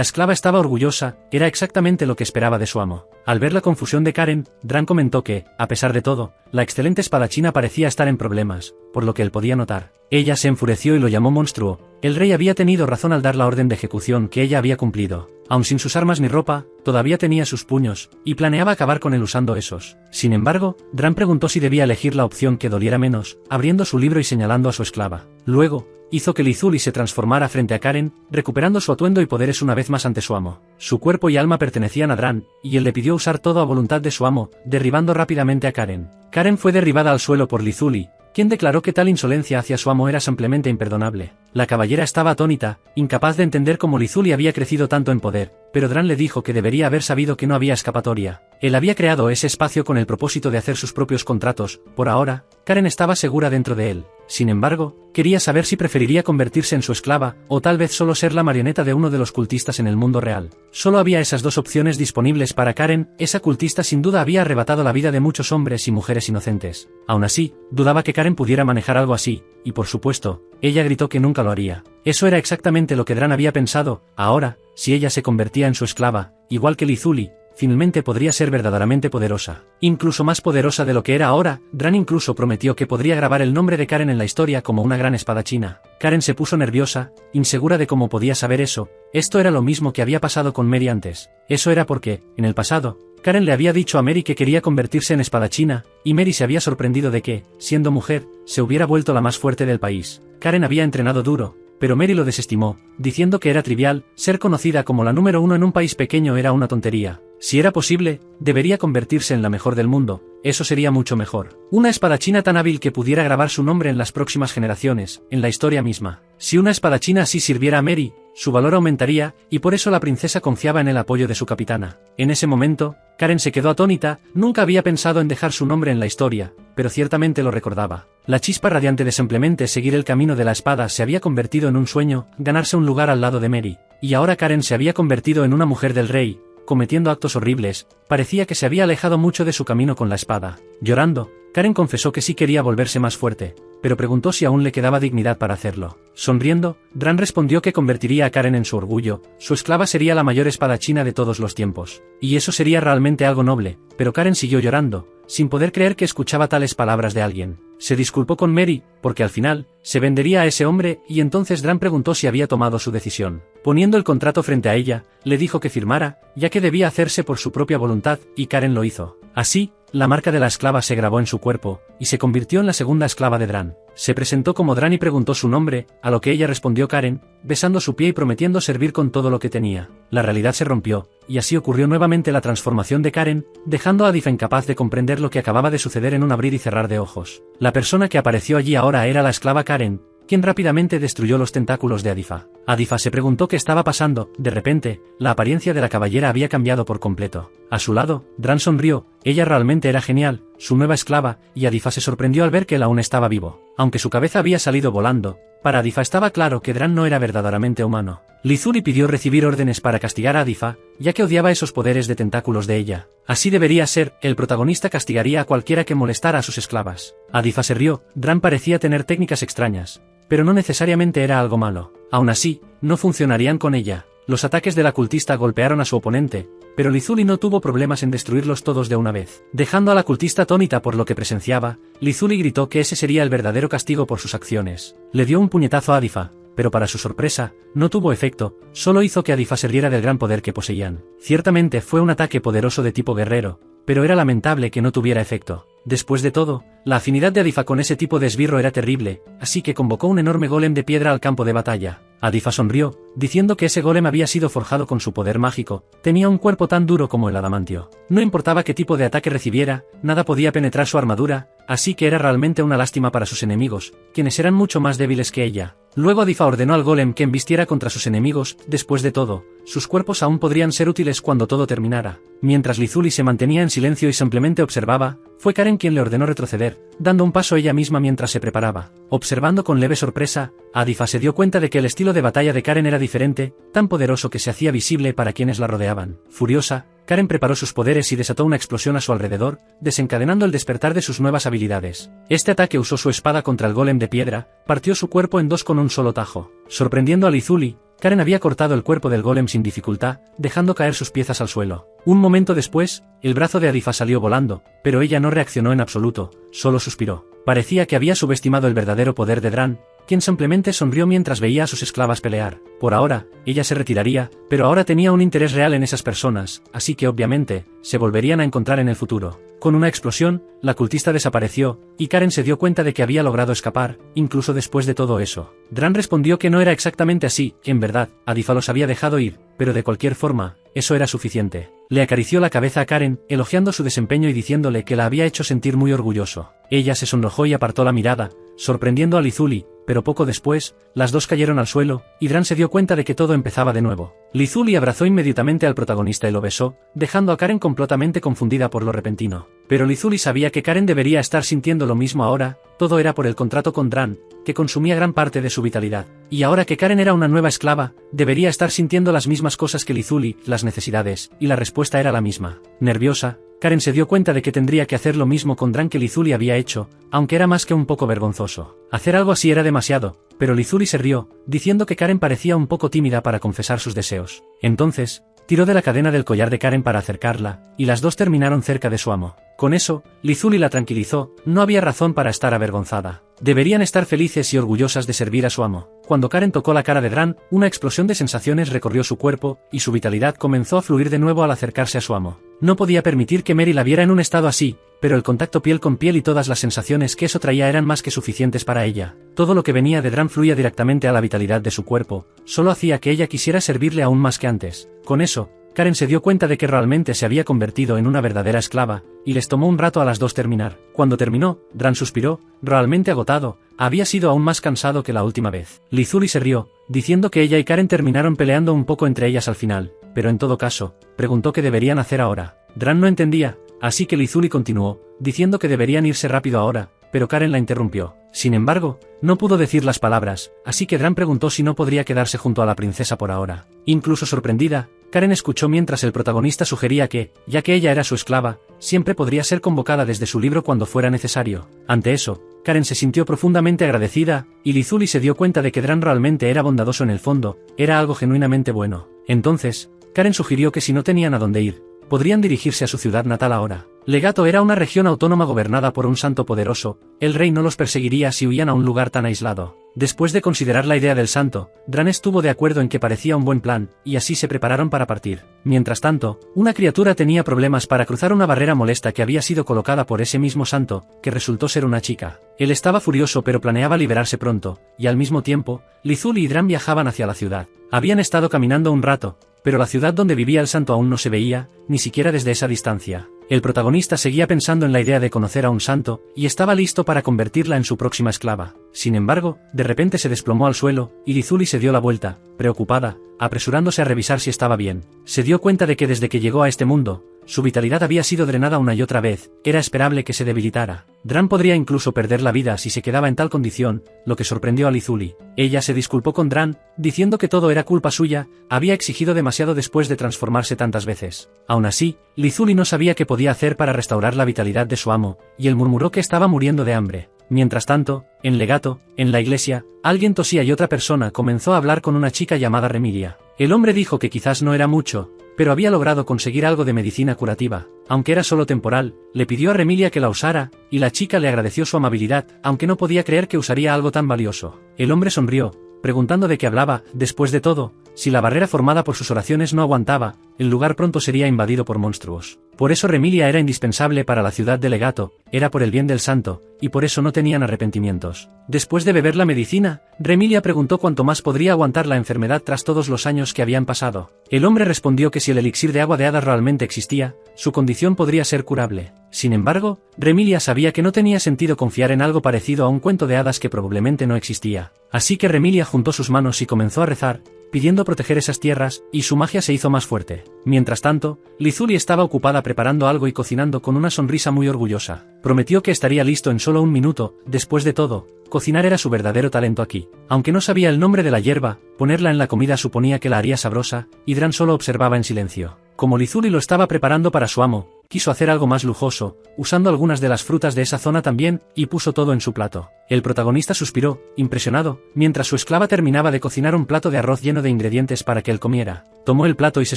esclava estaba orgullosa, era exactamente lo que esperaba de su amo. Al ver la confusión de Karen, Dran comentó que, a pesar de todo, la excelente espadachina parecía estar en problemas, por lo que él podía notar. Ella se enfureció y lo llamó monstruo. El rey había tenido razón al dar la orden de ejecución que ella había cumplido. Aun sin sus armas ni ropa, todavía tenía sus puños, y planeaba acabar con él usando esos. Sin embargo, Dran preguntó si debía elegir la opción que doliera menos, abriendo su libro y señalando a su esclava. Luego, hizo que Lizuli se transformara frente a Karen, recuperando su atuendo y poderes una vez más ante su amo. Su cuerpo y alma pertenecían a Dran, y él le pidió usar todo a voluntad de su amo, derribando rápidamente a Karen. Karen fue derribada al suelo por Lizuli, quien declaró que tal insolencia hacia su amo era simplemente imperdonable. La caballera estaba atónita, incapaz de entender cómo Lizuli había crecido tanto en poder, pero Dran le dijo que debería haber sabido que no había escapatoria. Él había creado ese espacio con el propósito de hacer sus propios contratos. Por ahora, Karen estaba segura dentro de él. Sin embargo, quería saber si preferiría convertirse en su esclava, o tal vez solo ser la marioneta de uno de los cultistas en el mundo real. Solo había esas dos opciones disponibles para Karen. Esa cultista sin duda había arrebatado la vida de muchos hombres y mujeres inocentes. Aún así, dudaba que Karen pudiera manejar algo así, y por supuesto, ella gritó que nunca lo haría. Eso era exactamente lo que Dran había pensado. Ahora, si ella se convertía en su esclava, igual que Lizuli, finalmente podría ser verdaderamente poderosa. Incluso más poderosa de lo que era ahora. Dran incluso prometió que podría grabar el nombre de Karen en la historia como una gran espadachina. Karen se puso nerviosa, insegura de cómo podía saber eso. Esto era lo mismo que había pasado con Mary antes. Eso era porque, en el pasado, Karen le había dicho a Mary que quería convertirse en espadachina, y Mary se había sorprendido de que, siendo mujer, se hubiera vuelto la más fuerte del país. Karen había entrenado duro, pero Mary lo desestimó, diciendo que era trivial. Ser conocida como la número uno en un país pequeño era una tontería. Si era posible, debería convertirse en la mejor del mundo. Eso sería mucho mejor. Una espadachina tan hábil que pudiera grabar su nombre en las próximas generaciones, en la historia misma. Si una espadachina así sirviera a Mary, su valor aumentaría, y por eso la princesa confiaba en el apoyo de su capitana. En ese momento, Karen se quedó atónita. Nunca había pensado en dejar su nombre en la historia, pero ciertamente lo recordaba. La chispa radiante de simplemente seguir el camino de la espada se había convertido en un sueño, ganarse un lugar al lado de Mary. Y ahora Karen se había convertido en una mujer del rey, cometiendo actos horribles. Parecía que se había alejado mucho de su camino con la espada. Llorando, Karen confesó que sí quería volverse más fuerte, pero preguntó si aún le quedaba dignidad para hacerlo. Sonriendo, Dran respondió que convertiría a Karen en su orgullo. Su esclava sería la mayor espadachina de todos los tiempos. Y eso sería realmente algo noble, pero Karen siguió llorando, sin poder creer que escuchaba tales palabras de alguien. Se disculpó con Mary, porque al final, se vendería a ese hombre, y entonces Dran preguntó si había tomado su decisión. Poniendo el contrato frente a ella, le dijo que firmara, ya que debía hacerse por su propia voluntad, y Karen lo hizo. Así, la marca de la esclava se grabó en su cuerpo, y se convirtió en la segunda esclava de Dran. Se presentó como Dran y preguntó su nombre, a lo que ella respondió Karen, besando su pie y prometiendo servir con todo lo que tenía. La realidad se rompió, y así ocurrió nuevamente la transformación de Karen, dejando a Adifa incapaz de comprender lo que acababa de suceder en un abrir y cerrar de ojos. La persona que apareció allí ahora era la esclava Karen, quien rápidamente destruyó los tentáculos de Adifa. Adifa se preguntó qué estaba pasando. De repente, la apariencia de la caballera había cambiado por completo. A su lado, Dran sonrió. Ella realmente era genial, su nueva esclava, y Adifa se sorprendió al ver que él aún estaba vivo. Aunque su cabeza había salido volando, para Adifa estaba claro que Dran no era verdaderamente humano. Lizuli pidió recibir órdenes para castigar a Adifa, ya que odiaba esos poderes de tentáculos de ella. Así debería ser, el protagonista castigaría a cualquiera que molestara a sus esclavas. Adifa se rió. Dran parecía tener técnicas extrañas, pero no necesariamente era algo malo. Aún así, no funcionarían con ella. Los ataques de la cultista golpearon a su oponente, pero Lizuli no tuvo problemas en destruirlos todos de una vez. Dejando a la cultista atónita por lo que presenciaba, Lizuli gritó que ese sería el verdadero castigo por sus acciones. Le dio un puñetazo a Adifa, pero para su sorpresa, no tuvo efecto, solo hizo que Adifa se riera del gran poder que poseían. Ciertamente fue un ataque poderoso de tipo guerrero, pero era lamentable que no tuviera efecto. Después de todo, la afinidad de Adifa con ese tipo de esbirro era terrible, así que convocó un enorme golem de piedra al campo de batalla. Adifa sonrió, diciendo que ese golem había sido forjado con su poder mágico. Tenía un cuerpo tan duro como el adamantio. No importaba qué tipo de ataque recibiera, nada podía penetrar su armadura, así que era realmente una lástima para sus enemigos, quienes eran mucho más débiles que ella. Luego Adifa ordenó al golem que embistiera contra sus enemigos. Después de todo, sus cuerpos aún podrían ser útiles cuando todo terminara. Mientras Lizuli se mantenía en silencio y simplemente observaba, fue Karen quien le ordenó retroceder, dando un paso ella misma mientras se preparaba. Observando con leve sorpresa, Adifa se dio cuenta de que el estilo de batalla de Karen era diferente, tan poderoso que se hacía visible para quienes la rodeaban. Furiosa, Karen preparó sus poderes y desató una explosión a su alrededor, desencadenando el despertar de sus nuevas habilidades. Este ataque usó su espada contra el golem de piedra, partió su cuerpo en dos con un solo tajo. Sorprendiendo a Lizuli, Karen había cortado el cuerpo del golem sin dificultad, dejando caer sus piezas al suelo. Un momento después, el brazo de Adifa salió volando, pero ella no reaccionó en absoluto, solo suspiró. Parecía que había subestimado el verdadero poder de Dran, quien simplemente sonrió mientras veía a sus esclavas pelear. Por ahora, ella se retiraría, pero ahora tenía un interés real en esas personas, así que obviamente, se volverían a encontrar en el futuro. Con una explosión, la cultista desapareció, y Karen se dio cuenta de que había logrado escapar, incluso después de todo eso. Dran respondió que no era exactamente así, en verdad, Adifa los había dejado ir, pero de cualquier forma, eso era suficiente. Le acarició la cabeza a Karen, elogiando su desempeño y diciéndole que la había hecho sentir muy orgulloso. Ella se sonrojó y apartó la mirada, sorprendiendo a Lizuli, pero poco después, las dos cayeron al suelo, y Dran se dio cuenta de que todo empezaba de nuevo. Lizuli abrazó inmediatamente al protagonista y lo besó, dejando a Karen completamente confundida por lo repentino. Pero Lizuli sabía que Karen debería estar sintiendo lo mismo ahora, todo era por el contrato con Dran, que consumía gran parte de su vitalidad. Y ahora que Karen era una nueva esclava, debería estar sintiendo las mismas cosas que Lizuli, las necesidades, y la respuesta era la misma. Nerviosa, Karen se dio cuenta de que tendría que hacer lo mismo con Dran que Lizuli había hecho, aunque era más que un poco vergonzoso. Hacer algo así era demasiado, pero Lizuli se rió, diciendo que Karen parecía un poco tímida para confesar sus deseos. Entonces, tiró de la cadena del collar de Karen para acercarla, y las dos terminaron cerca de su amo. Con eso, Lizuli la tranquilizó, no había razón para estar avergonzada. Deberían estar felices y orgullosas de servir a su amo. Cuando Karen tocó la cara de Dran, una explosión de sensaciones recorrió su cuerpo, y su vitalidad comenzó a fluir de nuevo al acercarse a su amo. No podía permitir que Mary la viera en un estado así, pero el contacto piel con piel y todas las sensaciones que eso traía eran más que suficientes para ella. Todo lo que venía de Dran fluía directamente a la vitalidad de su cuerpo, solo hacía que ella quisiera servirle aún más que antes. Con eso, Karen se dio cuenta de que realmente se había convertido en una verdadera esclava, y les tomó un rato a las dos terminar. Cuando terminó, Dran suspiró, realmente agotado, había sido aún más cansado que la última vez. Lizuli se rió, diciendo que ella y Karen terminaron peleando un poco entre ellas al final, pero en todo caso, preguntó qué deberían hacer ahora. Dran no entendía, así que Lizuli continuó, diciendo que deberían irse rápido ahora, pero Karen la interrumpió. Sin embargo, no pudo decir las palabras, así que Dran preguntó si no podría quedarse junto a la princesa por ahora. Incluso sorprendida, Karen escuchó mientras el protagonista sugería que, ya que ella era su esclava, siempre podría ser convocada desde su libro cuando fuera necesario. Ante eso, Karen se sintió profundamente agradecida, y Lizuli se dio cuenta de que Dran realmente era bondadoso en el fondo, era algo genuinamente bueno. Entonces, Karen sugirió que si no tenían a dónde ir, podrían dirigirse a su ciudad natal ahora. Legato era una región autónoma gobernada por un santo poderoso, el rey no los perseguiría si huían a un lugar tan aislado. Después de considerar la idea del santo, Dran estuvo de acuerdo en que parecía un buen plan, y así se prepararon para partir. Mientras tanto, una criatura tenía problemas para cruzar una barrera molesta que había sido colocada por ese mismo santo, que resultó ser una chica. Él estaba furioso pero planeaba liberarse pronto, y al mismo tiempo, Lizuli y Dran viajaban hacia la ciudad. Habían estado caminando un rato, pero la ciudad donde vivía el santo aún no se veía, ni siquiera desde esa distancia. El protagonista seguía pensando en la idea de conocer a un santo, y estaba listo para convertirla en su próxima esclava. Sin embargo, de repente se desplomó al suelo, y Lizuli se dio la vuelta, preocupada, apresurándose a revisar si estaba bien. Se dio cuenta de que desde que llegó a este mundo, su vitalidad había sido drenada una y otra vez, era esperable que se debilitara. Dran podría incluso perder la vida si se quedaba en tal condición, lo que sorprendió a Lizuli. Ella se disculpó con Dran, diciendo que todo era culpa suya, había exigido demasiado después de transformarse tantas veces. Aún así, Lizuli no sabía qué podía hacer para restaurar la vitalidad de su amo, y él murmuró que estaba muriendo de hambre. Mientras tanto, en Legato, en la iglesia, alguien tosía y otra persona comenzó a hablar con una chica llamada Remilia. El hombre dijo que quizás no era mucho, pero había logrado conseguir algo de medicina curativa. Aunque era solo temporal, le pidió a Remilia que la usara, y la chica le agradeció su amabilidad, aunque no podía creer que usaría algo tan valioso. El hombre sonrió, preguntando de qué hablaba. Después de todo, Si la barrera formada por sus oraciones no aguantaba, el lugar pronto sería invadido por monstruos. Por eso Remilia era indispensable para la ciudad de Legato, era por el bien del santo, y por eso no tenían arrepentimientos. Después de beber la medicina, Remilia preguntó cuánto más podría aguantar la enfermedad tras todos los años que habían pasado. El hombre respondió que si el elixir de agua de hadas realmente existía, su condición podría ser curable. Sin embargo, Remilia sabía que no tenía sentido confiar en algo parecido a un cuento de hadas que probablemente no existía. Así que Remilia juntó sus manos y comenzó a rezar, pidiendo proteger esas tierras, y su magia se hizo más fuerte. Mientras tanto, Lizuli estaba ocupada preparando algo y cocinando con una sonrisa muy orgullosa. Prometió que estaría listo en solo un minuto. Después de todo, cocinar era su verdadero talento aquí. Aunque no sabía el nombre de la hierba, ponerla en la comida suponía que la haría sabrosa, y Dran solo observaba en silencio. Como Lizuli lo estaba preparando para su amo, quiso hacer algo más lujoso, usando algunas de las frutas de esa zona también, y puso todo en su plato. El protagonista suspiró, impresionado, mientras su esclava terminaba de cocinar un plato de arroz lleno de ingredientes para que él comiera. Tomó el plato y se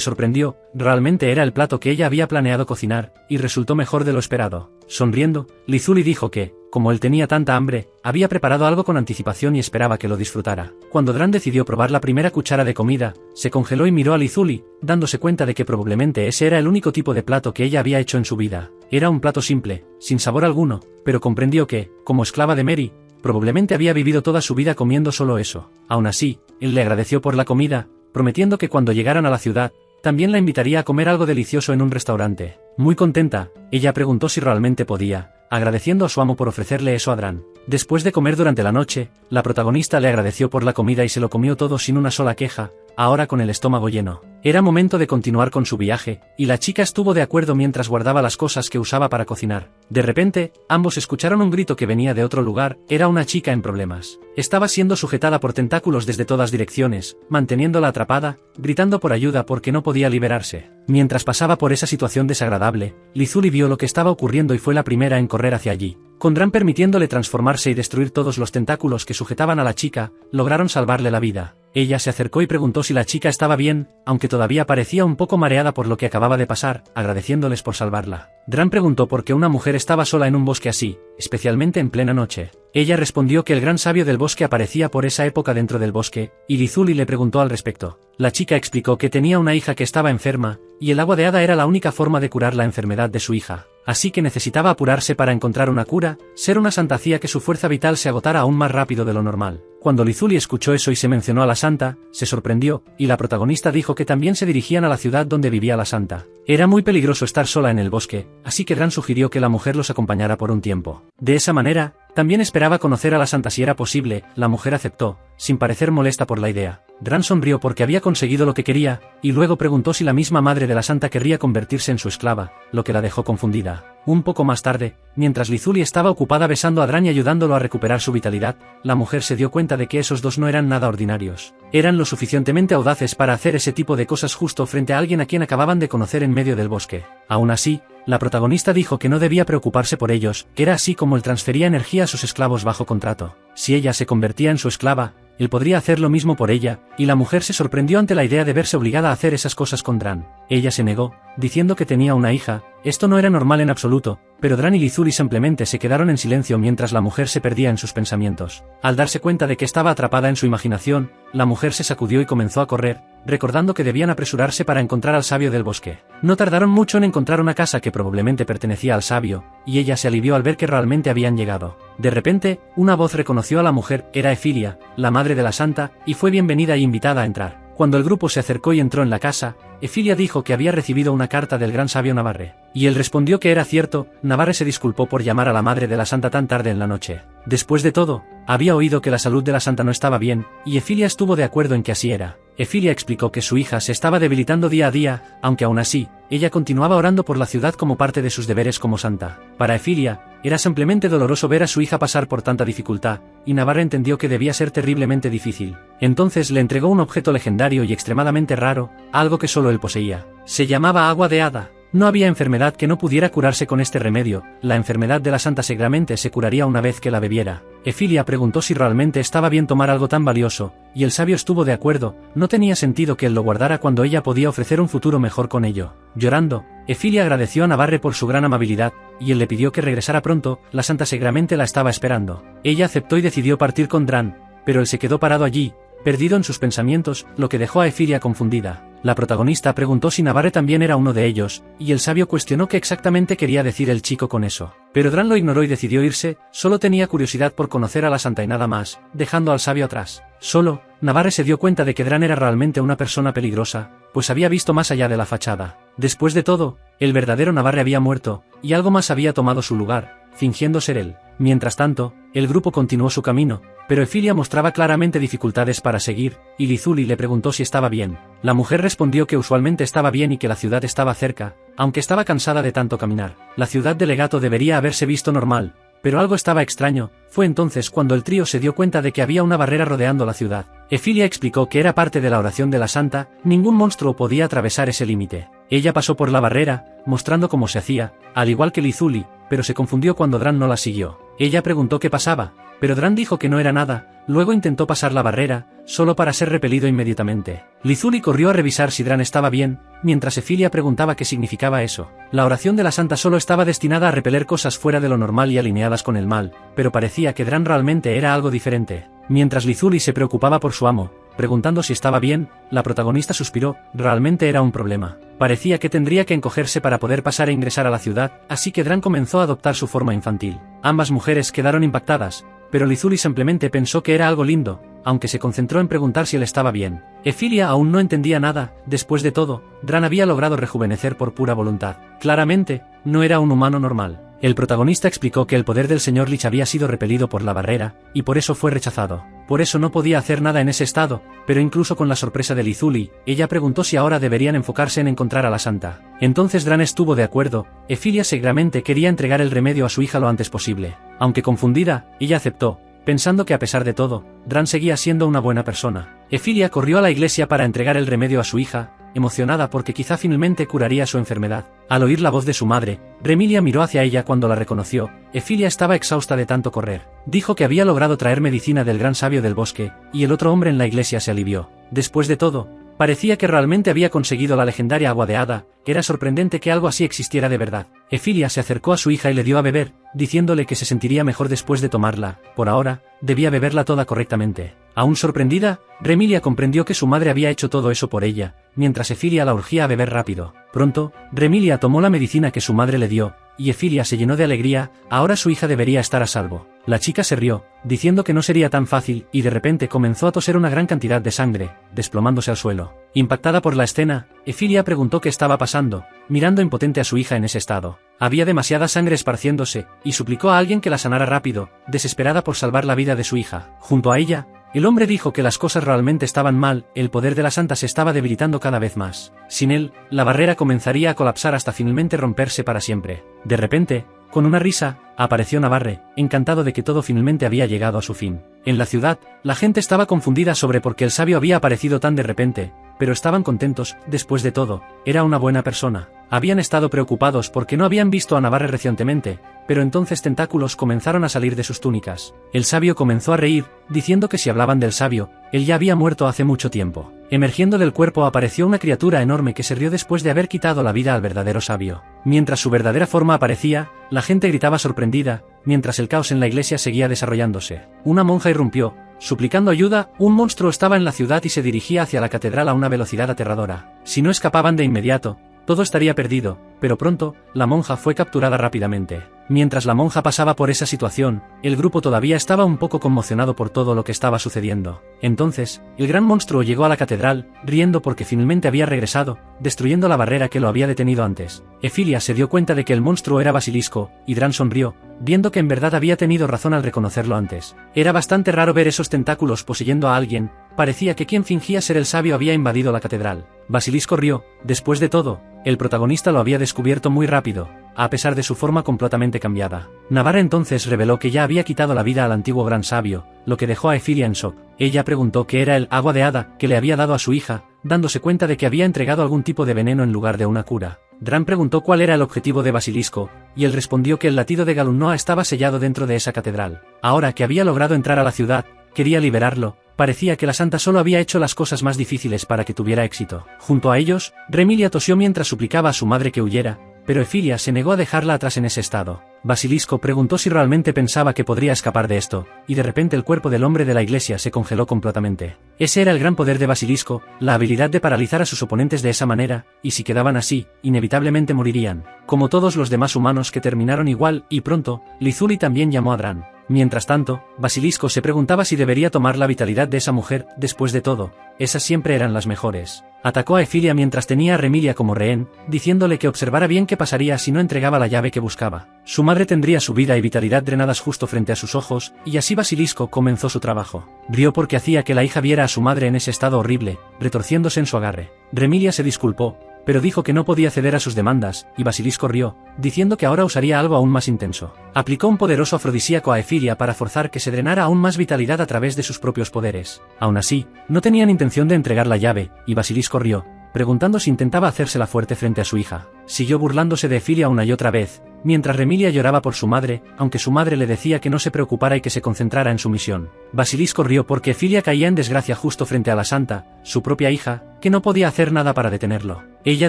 sorprendió, realmente era el plato que ella había planeado cocinar, y resultó mejor de lo esperado. Sonriendo, Lizuli dijo que, como él tenía tanta hambre, había preparado algo con anticipación y esperaba que lo disfrutara. Cuando Dran decidió probar la primera cuchara de comida, se congeló y miró a Lizuli, dándose cuenta de que probablemente ese era el único tipo de plato que ella había hecho en su vida. Era un plato simple, sin sabor alguno, pero comprendió que, como esclava de Mary, probablemente había vivido toda su vida comiendo solo eso. Aún así, él le agradeció por la comida, prometiendo que cuando llegaran a la ciudad, también la invitaría a comer algo delicioso en un restaurante. Muy contenta, ella preguntó si realmente podía, agradeciendo a su amo por ofrecerle eso a Dran. Después de comer durante la noche, la protagonista le agradeció por la comida y se lo comió todo sin una sola queja, ahora con el estómago lleno. Era momento de continuar con su viaje, y la chica estuvo de acuerdo mientras guardaba las cosas que usaba para cocinar. De repente, ambos escucharon un grito que venía de otro lugar, era una chica en problemas. Estaba siendo sujetada por tentáculos desde todas direcciones, manteniéndola atrapada, gritando por ayuda porque no podía liberarse. Mientras pasaba por esa situación desagradable, Lizuli vio lo que estaba ocurriendo y fue la primera en correr hacia allí. Con Dran permitiéndole transformarse y destruir todos los tentáculos que sujetaban a la chica, lograron salvarle la vida. Ella se acercó y preguntó si la chica estaba bien, aunque todavía parecía un poco mareada por lo que acababa de pasar, agradeciéndoles por salvarla. Dran preguntó por qué una mujer estaba sola en un bosque así, especialmente en plena noche. Ella respondió que el gran sabio del bosque aparecía por esa época dentro del bosque, y Lizuli le preguntó al respecto. La chica explicó que tenía una hija que estaba enferma, y el agua de hada era la única forma de curar la enfermedad de su hija. Así que necesitaba apurarse para encontrar una cura, ser una santa hacía que su fuerza vital se agotara aún más rápido de lo normal. Cuando Lizuli escuchó eso y se mencionó a la santa, se sorprendió, y la protagonista dijo que también se dirigían a la ciudad donde vivía la santa. Era muy peligroso estar sola en el bosque, así que Dran sugirió que la mujer los acompañara por un tiempo. De esa manera, también esperaba conocer a la santa si era posible, la mujer aceptó, sin parecer molesta por la idea. Dran sonrió porque había conseguido lo que quería, y luego preguntó si la misma madre de la santa querría convertirse en su esclava, lo que la dejó confundida. Un poco más tarde, mientras Lizuli estaba ocupada besando a Dran y ayudándolo a recuperar su vitalidad, la mujer se dio cuenta de que esos dos no eran nada ordinarios. Eran lo suficientemente audaces para hacer ese tipo de cosas justo frente a alguien a quien acababan de conocer en medio del bosque. Aún así, la protagonista dijo que no debía preocuparse por ellos, que era así como él transfería energía a sus esclavos bajo contrato. Si ella se convertía en su esclava, él podría hacer lo mismo por ella, y la mujer se sorprendió ante la idea de verse obligada a hacer esas cosas con Dran. Ella se negó, diciendo que tenía una hija. Esto no era normal en absoluto, pero Dran y Lizuli simplemente se quedaron en silencio mientras la mujer se perdía en sus pensamientos. Al darse cuenta de que estaba atrapada en su imaginación, la mujer se sacudió y comenzó a correr, recordando que debían apresurarse para encontrar al sabio del bosque. No tardaron mucho en encontrar una casa que probablemente pertenecía al sabio, y ella se alivió al ver que realmente habían llegado. De repente, una voz reconoció a la mujer, era Efilia, la madre de la santa, y fue bienvenida e invitada a entrar. Cuando el grupo se acercó y entró en la casa, Efilia dijo que había recibido una carta del gran sabio Navarre. Y él respondió que era cierto. Navarre se disculpó por llamar a la madre de la santa tan tarde en la noche. Después de todo, había oído que la salud de la santa no estaba bien, y Efilia estuvo de acuerdo en que así era. Efilia explicó que su hija se estaba debilitando día a día, aunque aún así, ella continuaba orando por la ciudad como parte de sus deberes como santa. Para Efilia, era simplemente doloroso ver a su hija pasar por tanta dificultad, y Navarre entendió que debía ser terriblemente difícil. Entonces le entregó un objeto legendario y extremadamente raro, algo que solo él poseía. Se llamaba agua de hada. No había enfermedad que no pudiera curarse con este remedio, la enfermedad de la santa seguramente se curaría una vez que la bebiera. Efilia preguntó si realmente estaba bien tomar algo tan valioso, y el sabio estuvo de acuerdo, no tenía sentido que él lo guardara cuando ella podía ofrecer un futuro mejor con ello. Llorando, Efilia agradeció a Navarre por su gran amabilidad, y él le pidió que regresara pronto, la santa seguramente la estaba esperando. Ella aceptó y decidió partir con Dran, pero él se quedó parado allí, perdido en sus pensamientos, lo que dejó a Efilia confundida. La protagonista preguntó si Navarre también era uno de ellos, y el sabio cuestionó qué exactamente quería decir el chico con eso. Pero Dran lo ignoró y decidió irse, solo tenía curiosidad por conocer a la santa y nada más, dejando al sabio atrás. Solo, Navarre se dio cuenta de que Dran era realmente una persona peligrosa, pues había visto más allá de la fachada. Después de todo, el verdadero Navarre había muerto, y algo más había tomado su lugar, fingiendo ser él. Mientras tanto, el grupo continuó su camino, pero Efilia mostraba claramente dificultades para seguir, y Lizuli le preguntó si estaba bien. La mujer respondió que usualmente estaba bien y que la ciudad estaba cerca, aunque estaba cansada de tanto caminar. La ciudad de Legato debería haberse visto normal, pero algo estaba extraño. Fue entonces cuando el trío se dio cuenta de que había una barrera rodeando la ciudad. Efilia explicó que era parte de la oración de la santa, ningún monstruo podía atravesar ese límite. Ella pasó por la barrera, mostrando cómo se hacía, al igual que Lizuli, pero se confundió cuando Dran no la siguió. Ella preguntó qué pasaba, pero Dran dijo que no era nada, luego intentó pasar la barrera, solo para ser repelido inmediatamente. Lizuli corrió a revisar si Dran estaba bien, mientras Efilia preguntaba qué significaba eso. La oración de la santa solo estaba destinada a repeler cosas fuera de lo normal y alineadas con el mal, pero parecía que Dran realmente era algo diferente. Mientras Lizuli se preocupaba por su amo, preguntando si estaba bien, la protagonista suspiró, realmente era un problema. Parecía que tendría que encogerse para poder pasar e ingresar a la ciudad, así que Dran comenzó a adoptar su forma infantil. Ambas mujeres quedaron impactadas, pero Lizuli simplemente pensó que era algo lindo, aunque se concentró en preguntar si él estaba bien. Efilia aún no entendía nada, después de todo, Dran había logrado rejuvenecer por pura voluntad. Claramente, no era un humano normal. El protagonista explicó que el poder del señor Lich había sido repelido por la barrera, y por eso fue rechazado. Por eso no podía hacer nada en ese estado, pero incluso con la sorpresa de Lizuli, ella preguntó si ahora deberían enfocarse en encontrar a la santa. Entonces Dran estuvo de acuerdo. Efilia seguramente quería entregar el remedio a su hija lo antes posible. Aunque confundida, ella aceptó, pensando que a pesar de todo, Dran seguía siendo una buena persona. Efilia corrió a la iglesia para entregar el remedio a su hija, emocionada porque quizá finalmente curaría su enfermedad. Al oír la voz de su madre, Remilia miró hacia ella cuando la reconoció. Efilia estaba exhausta de tanto correr. Dijo que había logrado traer medicina del gran sabio del bosque, y el otro hombre en la iglesia se alivió. Después de todo, parecía que realmente había conseguido la legendaria agua de hada. Era sorprendente que algo así existiera de verdad. Efilia se acercó a su hija y le dio a beber, diciéndole que se sentiría mejor después de tomarla. Por ahora, debía beberla toda correctamente. Aún sorprendida, Remilia comprendió que su madre había hecho todo eso por ella, mientras Efilia la urgía a beber rápido. Pronto, Remilia tomó la medicina que su madre le dio, y Efilia se llenó de alegría. Ahora su hija debería estar a salvo. La chica se rió, diciendo que no sería tan fácil, y de repente comenzó a toser una gran cantidad de sangre, desplomándose al suelo. Impactada por la escena, Efilia preguntó qué estaba pasando, mirando impotente a su hija en ese estado. Había demasiada sangre esparciéndose, y suplicó a alguien que la sanara rápido, desesperada por salvar la vida de su hija. Junto a ella, el hombre dijo que las cosas realmente estaban mal, el poder de la santa se estaba debilitando cada vez más. Sin él, la barrera comenzaría a colapsar hasta finalmente romperse para siempre. De repente, con una risa, apareció Navarre, encantado de que todo finalmente había llegado a su fin. En la ciudad, la gente estaba confundida sobre por qué el sabio había aparecido tan de repente, pero estaban contentos. Después de todo, era una buena persona. Habían estado preocupados porque no habían visto a Navarre recientemente, pero entonces tentáculos comenzaron a salir de sus túnicas. El sabio comenzó a reír, diciendo que si hablaban del sabio, él ya había muerto hace mucho tiempo. Emergiendo del cuerpo apareció una criatura enorme que se rió después de haber quitado la vida al verdadero sabio. Mientras su verdadera forma aparecía, la gente gritaba sorprendida, mientras el caos en la iglesia seguía desarrollándose. Una monja irrumpió, suplicando ayuda. Un monstruo estaba en la ciudad y se dirigía hacia la catedral a una velocidad aterradora. Si no escapaban de inmediato, todo estaría perdido, pero pronto, la monja fue capturada rápidamente. Mientras la monja pasaba por esa situación, el grupo todavía estaba un poco conmocionado por todo lo que estaba sucediendo. Entonces, el gran monstruo llegó a la catedral, riendo porque finalmente había regresado, destruyendo la barrera que lo había detenido antes. Efilia se dio cuenta de que el monstruo era Basilisco, y Dran sonrió, viendo que en verdad había tenido razón al reconocerlo antes. Era bastante raro ver esos tentáculos poseyendo a alguien. Parecía que quien fingía ser el sabio había invadido la catedral. Basilisco rió. Después de todo, el protagonista lo había descubierto muy rápido, a pesar de su forma completamente cambiada. Navarre entonces reveló que ya había quitado la vida al antiguo gran sabio, lo que dejó a Efilia en shock. Ella preguntó qué era el agua de hada que le había dado a su hija, dándose cuenta de que había entregado algún tipo de veneno en lugar de una cura. Dran preguntó cuál era el objetivo de Basilisco, y él respondió que el latido de Galunnoa estaba sellado dentro de esa catedral. Ahora que había logrado entrar a la ciudad, quería liberarlo. Parecía que la santa solo había hecho las cosas más difíciles para que tuviera éxito. Junto a ellos, Remilia tosió mientras suplicaba a su madre que huyera, pero Efilia se negó a dejarla atrás en ese estado. Basilisco preguntó si realmente pensaba que podría escapar de esto, y de repente el cuerpo del hombre de la iglesia se congeló completamente. Ese era el gran poder de Basilisco, la habilidad de paralizar a sus oponentes de esa manera, y si quedaban así, inevitablemente morirían. Como todos los demás humanos que terminaron igual, y pronto, Lízuli también llamó a Dran. Mientras tanto, Basilisco se preguntaba si debería tomar la vitalidad de esa mujer, después de todo, esas siempre eran las mejores. Atacó a Efilia mientras tenía a Remilia como rehén, diciéndole que observara bien qué pasaría si no entregaba la llave que buscaba. Su madre tendría su vida y vitalidad drenadas justo frente a sus ojos, y así Basilisco comenzó su trabajo. Rió porque hacía que la hija viera a su madre en ese estado horrible, retorciéndose en su agarre. Remilia se disculpó, pero dijo que no podía ceder a sus demandas, y Basilisco rió, diciendo que ahora usaría algo aún más intenso. Aplicó un poderoso afrodisíaco a Efilia para forzar que se drenara aún más vitalidad a través de sus propios poderes. Aún así, no tenían intención de entregar la llave, y Basilisco rió, preguntando si intentaba hacérsela fuerte frente a su hija. Siguió burlándose de Efilia una y otra vez, mientras Remilia lloraba por su madre, aunque su madre le decía que no se preocupara y que se concentrara en su misión. Basilisco rió porque Efilia caía en desgracia justo frente a la santa, su propia hija, que no podía hacer nada para detenerlo. Ella